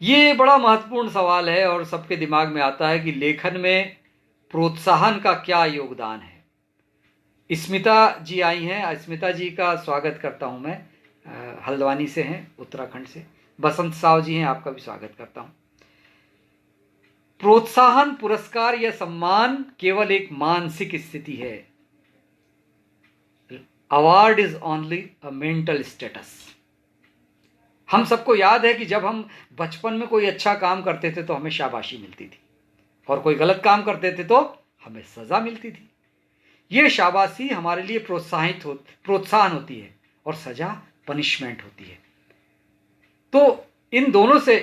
ये बड़ा महत्वपूर्ण सवाल है और सबके दिमाग में आता है कि लेखन में प्रोत्साहन का क्या योगदान है। स्मिता जी आई हैं, स्मिता जी का स्वागत करता हूं मैं। हल्द्वानी से हैं, उत्तराखंड से। बसंत साव जी हैं, आपका भी स्वागत करता हूं। प्रोत्साहन, पुरस्कार या सम्मान केवल एक मानसिक स्थिति है। Award is only a mental status. हम सबको याद है कि जब हम बचपन में कोई अच्छा काम करते थे तो हमें शाबाशी मिलती थी और कोई गलत काम करते थे तो हमें सजा मिलती थी। ये शाबाशी हमारे लिए प्रोत्साहन होती है और सजा पनिशमेंट होती है। तो इन दोनों से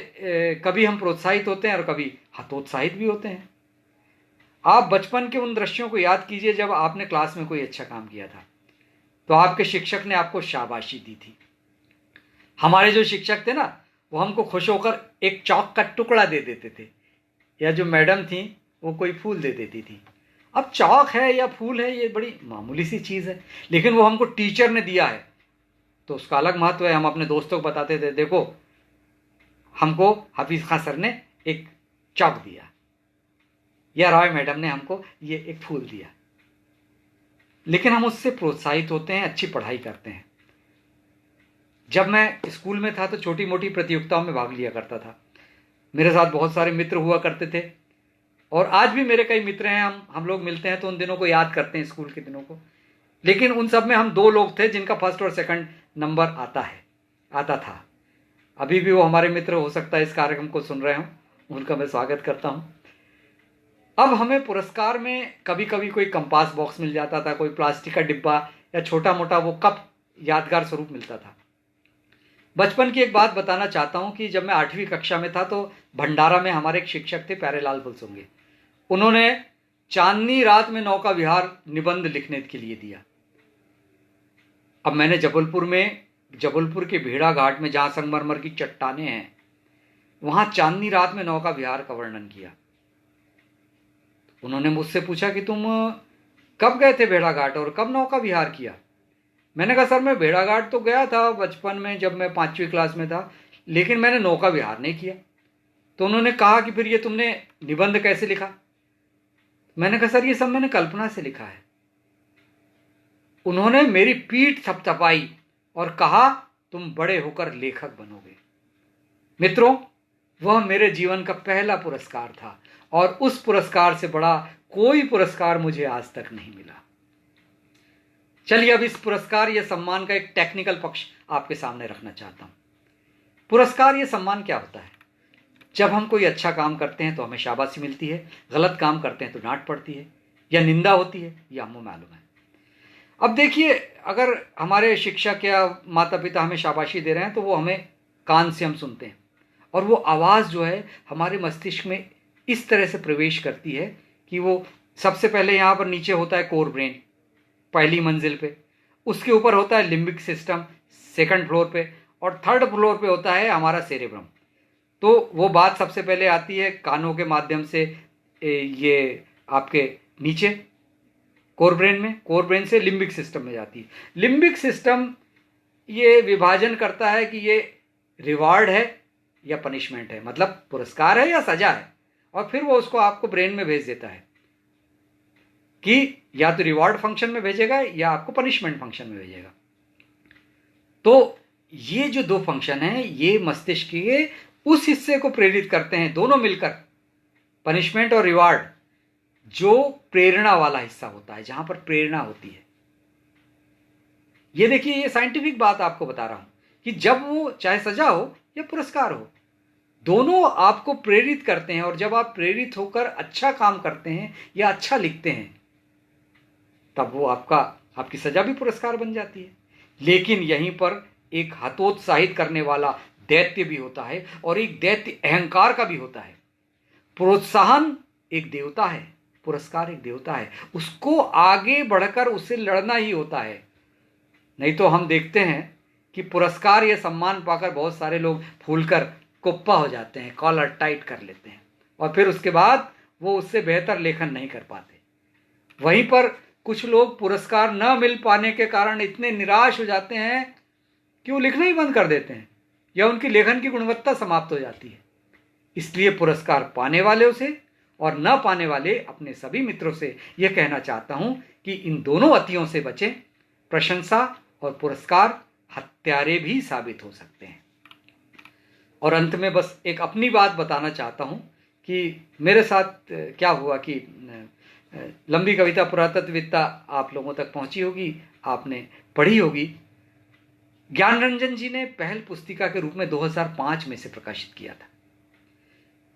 कभी हम प्रोत्साहित होते हैं और कभी हतोत्साहित भी होते हैं। आप बचपन के उन दृश्यों को याद कीजिए जब आपने क्लास में कोई अच्छा काम किया था तो आपके शिक्षक ने आपको शाबाशी दी थी। हमारे जो शिक्षक थे ना, वो हमको खुश होकर एक चॉक का टुकड़ा दे देते थे, या जो मैडम थी वो कोई फूल दे देती थी। अब चॉक है या फूल है, ये बड़ी मामूली सी चीज़ है, लेकिन वो हमको टीचर ने दिया है तो उसका अलग महत्व है। हम अपने दोस्तों को बताते थे, देखो हमको हाफिज खान सर ने एक चॉक दिया, या रॉय मैडम ने हमको ये एक फूल दिया। लेकिन हम उससे प्रोत्साहित होते हैं, अच्छी पढ़ाई करते हैं। जब मैं स्कूल में था तो छोटी मोटी प्रतियोगिताओं में भाग लिया करता था। मेरे साथ बहुत सारे मित्र हुआ करते थे और आज भी मेरे कई मित्र हैं। हम लोग मिलते हैं तो उन दिनों को याद करते हैं, स्कूल के दिनों को। लेकिन उन सब में हम 2 लोग थे जिनका फर्स्ट और सेकंड नंबर आता था। अभी भी वो हमारे मित्र हो सकता है इस कार्यक्रम को सुन रहे हो, उनका मैं स्वागत करता हूं। अब हमें पुरस्कार में कभी कभी कोई कंपास बॉक्स मिल जाता था, कोई प्लास्टिक का डिब्बा या छोटा मोटा वो कप यादगार स्वरूप मिलता था। बचपन की एक बात बताना चाहता हूं कि जब मैं 8वीं कक्षा में था तो भंडारा में हमारे एक शिक्षक थे, प्यारेलाल बुलसुंगे। उन्होंने चांदनी रात में नौका विहार निबंध लिखने के लिए दिया। अब मैंने जबलपुर के भेड़ा घाट में जहां संगमरमर की चट्टानें हैं, वहां चांदनी रात में नौका विहार का वर्णन किया। उन्होंने मुझसे पूछा कि तुम कब गए थे भेड़ा घाट और कब नौका विहार किया। मैंने कहा, सर मैं भेड़ा घाट तो गया था बचपन में जब मैं 5वीं क्लास में था, लेकिन मैंने नौका विहार नहीं किया। तो उन्होंने कहा कि फिर ये तुमने निबंध कैसे लिखा। मैंने कहा, सर ये सब मैंने कल्पना से लिखा है। उन्होंने मेरी पीठ थपथपाई और कहा तुम बड़े होकर लेखक बनोगे। मित्रों, वह मेरे जीवन का पहला पुरस्कार था और उस पुरस्कार से बड़ा कोई पुरस्कार मुझे आज तक नहीं मिला। चलिए अब इस पुरस्कार या सम्मान का एक टेक्निकल पक्ष आपके सामने रखना चाहता हूं। पुरस्कार या सम्मान क्या होता है? जब हम कोई अच्छा काम करते हैं तो हमें शाबाशी मिलती है, गलत काम करते हैं तो डांट पड़ती है या निंदा होती है, यह हमें मालूम है। अब देखिए, अगर हमारे शिक्षक या माता पिता हमें शाबाशी दे रहे हैं तो वो हमें कान से हम सुनते हैं और वो आवाज़ जो है हमारे मस्तिष्क में इस तरह से प्रवेश करती है कि वो सबसे पहले यहाँ पर नीचे होता है कोर ब्रेन, पहली मंजिल पे, उसके ऊपर होता है लिम्बिक सिस्टम सेकंड फ्लोर पे, और थर्ड फ्लोर पे होता है हमारा सेरेब्रम। तो वो बात सबसे पहले आती है कानों के माध्यम से, ये आपके नीचे कोर ब्रेन में, कोर ब्रेन से लिम्बिक सिस्टम में जाती है। लिम्बिक सिस्टम ये विभाजन करता है कि ये रिवार्ड है या पनिशमेंट है, मतलब पुरस्कार है या सजा है, और फिर वो उसको आपको ब्रेन में भेज देता है कि या तो रिवार्ड फंक्शन में भेजेगा या आपको पनिशमेंट फंक्शन में भेजेगा। तो ये जो दो फंक्शन हैं ये मस्तिष्क के उस हिस्से को प्रेरित करते हैं, दोनों मिलकर, पनिशमेंट और रिवार्ड, जो प्रेरणा वाला हिस्सा होता है, जहां पर प्रेरणा होती है। ये देखिए, ये साइंटिफिक बात आपको बता रहा हूं कि जब वो चाहे सजा हो या पुरस्कार हो, दोनों आपको प्रेरित करते हैं, और जब आप प्रेरित होकर अच्छा काम करते हैं या अच्छा लिखते हैं तब वो आपकी सजा भी पुरस्कार बन जाती है। लेकिन यहीं पर एक हतोत्साहित करने वाला दैत्य भी होता है और एक दैत्य अहंकार का भी होता है। प्रोत्साहन एक देवता है, पुरस्कार एक देवता है, उसको आगे बढ़कर उससे लड़ना ही होता है। नहीं तो हम देखते हैं कि पुरस्कार या सम्मान पाकर बहुत सारे लोग फूलकर कुप्पा हो जाते हैं, कॉलर टाइट कर लेते हैं, और फिर उसके बाद वो उससे बेहतर लेखन नहीं कर पाते। वहीं पर कुछ लोग पुरस्कार न मिल पाने के कारण इतने निराश हो जाते हैं कि वो लिखना ही बंद कर देते हैं या उनकी लेखन की गुणवत्ता समाप्त हो जाती है। इसलिए पुरस्कार पाने वालों से और न पाने वाले अपने सभी मित्रों से यह कहना चाहता हूं कि इन दोनों अतियों से बचें। प्रशंसा और पुरस्कार हत्यारे भी साबित हो सकते हैं। और अंत में बस एक अपनी बात बताना चाहता हूं कि मेरे साथ क्या हुआ कि लंबी कविता पुरातत्वविद्ता आप लोगों तक पहुंची होगी, आपने पढ़ी होगी। ज्ञानरंजन जी ने पहल पुस्तिका के रूप में 2005 में से प्रकाशित किया था।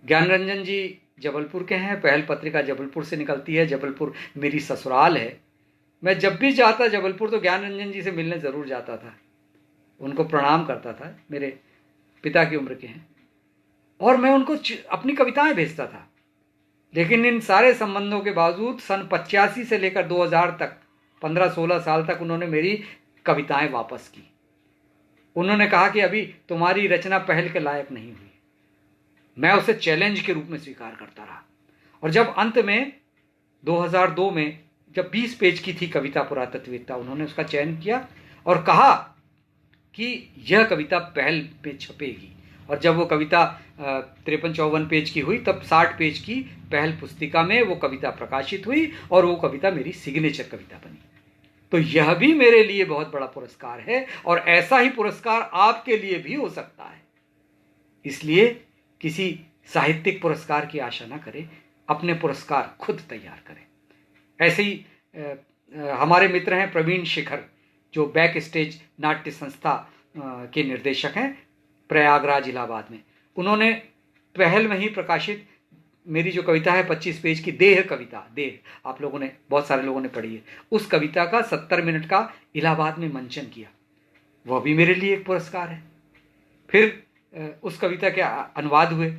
ज्ञानरंजन जी जबलपुर के हैं, पहल पत्रिका जबलपुर से निकलती है, जबलपुर मेरी ससुराल है। मैं जब भी जाता जबलपुर तो ज्ञानरंजन जी से मिलने ज़रूर जाता था, उनको प्रणाम करता था, मेरे पिता की उम्र के हैं, और मैं उनको अपनी कविताएं भेजता था। लेकिन इन सारे संबंधों के बावजूद सन 85 से लेकर 2000 तक 15-16 साल तक उन्होंने मेरी कविताएं वापस की। उन्होंने कहा कि अभी तुम्हारी रचना पहल के लायक नहीं हुई। मैं उसे चैलेंज के रूप में स्वीकार करता रहा, और जब अंत में 2002 में जब 20 पेज की थी कविता पुरातत्वविद्ता, उन्होंने उसका चयन किया और कहा कि यह कविता पहल में छपेगी। और जब वो कविता 53-54 पेज की हुई तब 60 पेज की पहल पुस्तिका में वो कविता प्रकाशित हुई और वो कविता मेरी सिग्नेचर कविता बनी। तो यह भी मेरे लिए बहुत बड़ा पुरस्कार है, और ऐसा ही पुरस्कार आपके लिए भी हो सकता है। इसलिए किसी साहित्यिक पुरस्कार की आशा ना करें, अपने पुरस्कार खुद तैयार करें। ऐसे ही हमारे मित्र हैं प्रवीण शिखर, जो बैक स्टेज नाट्य संस्था के निर्देशक हैं प्रयागराज इलाहाबाद में। उन्होंने पहल में ही प्रकाशित मेरी जो कविता है 25 पेज की देह कविता, देह, आप लोगों ने, बहुत सारे लोगों ने पढ़ी है, उस कविता का 70 मिनट का इलाहाबाद में मंचन किया। वह भी मेरे लिए एक पुरस्कार है। फिर उस कविता के अनुवाद हुए।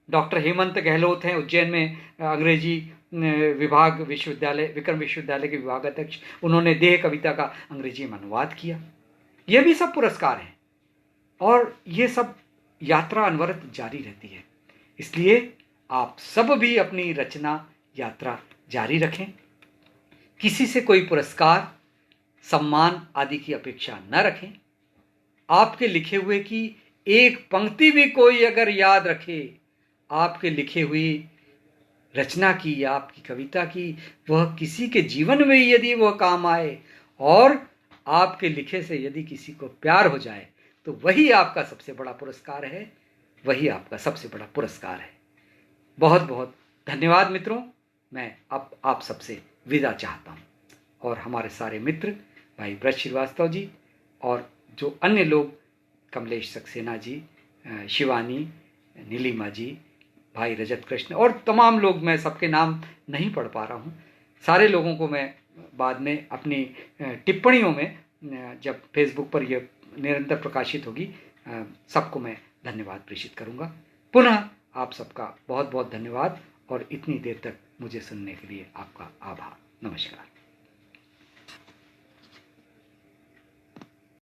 डॉक्टर हेमंत गहलोत हैं उज्जैन में अंग्रेजी विभाग विश्वविद्यालय, विक्रम विश्वविद्यालय के विभाग अध्यक्ष, उन्होंने देह कविता का अंग्रेजी में अनुवाद किया। ये भी सब पुरस्कार हैं, और ये सब यात्रा अनवरत जारी रहती है। इसलिए आप सब भी अपनी रचना यात्रा जारी रखें। किसी से कोई पुरस्कार, सम्मान आदि की अपेक्षा न रखें। आपके लिखे हुए की एक पंक्ति भी कोई अगर याद रखे, आपके लिखे हुई रचना की या आपकी कविता की, वह किसी के जीवन में यदि वह काम आए और आपके लिखे से यदि किसी को प्यार हो जाए, तो वही आपका सबसे बड़ा पुरस्कार है, वही आपका सबसे बड़ा पुरस्कार है। बहुत बहुत धन्यवाद मित्रों। मैं अब आप सबसे विदा चाहता हूँ, और हमारे सारे मित्र भाई ब्रज श्रीवास्तव जी और जो अन्य लोग, कमलेश सक्सेना जी, शिवानी, नीलिमा जी, भाई रजत कृष्ण और तमाम लोग, मैं सबके नाम नहीं पढ़ पा रहा हूँ। सारे लोगों को मैं बाद में अपनी टिप्पणियों में, जब फेसबुक पर यह निरंतर प्रकाशित होगी, सबको मैं धन्यवाद प्रेषित करूँगा। पुनः आप सबका बहुत बहुत धन्यवाद, और इतनी देर तक मुझे सुनने के लिए आपका आभार। नमस्कार।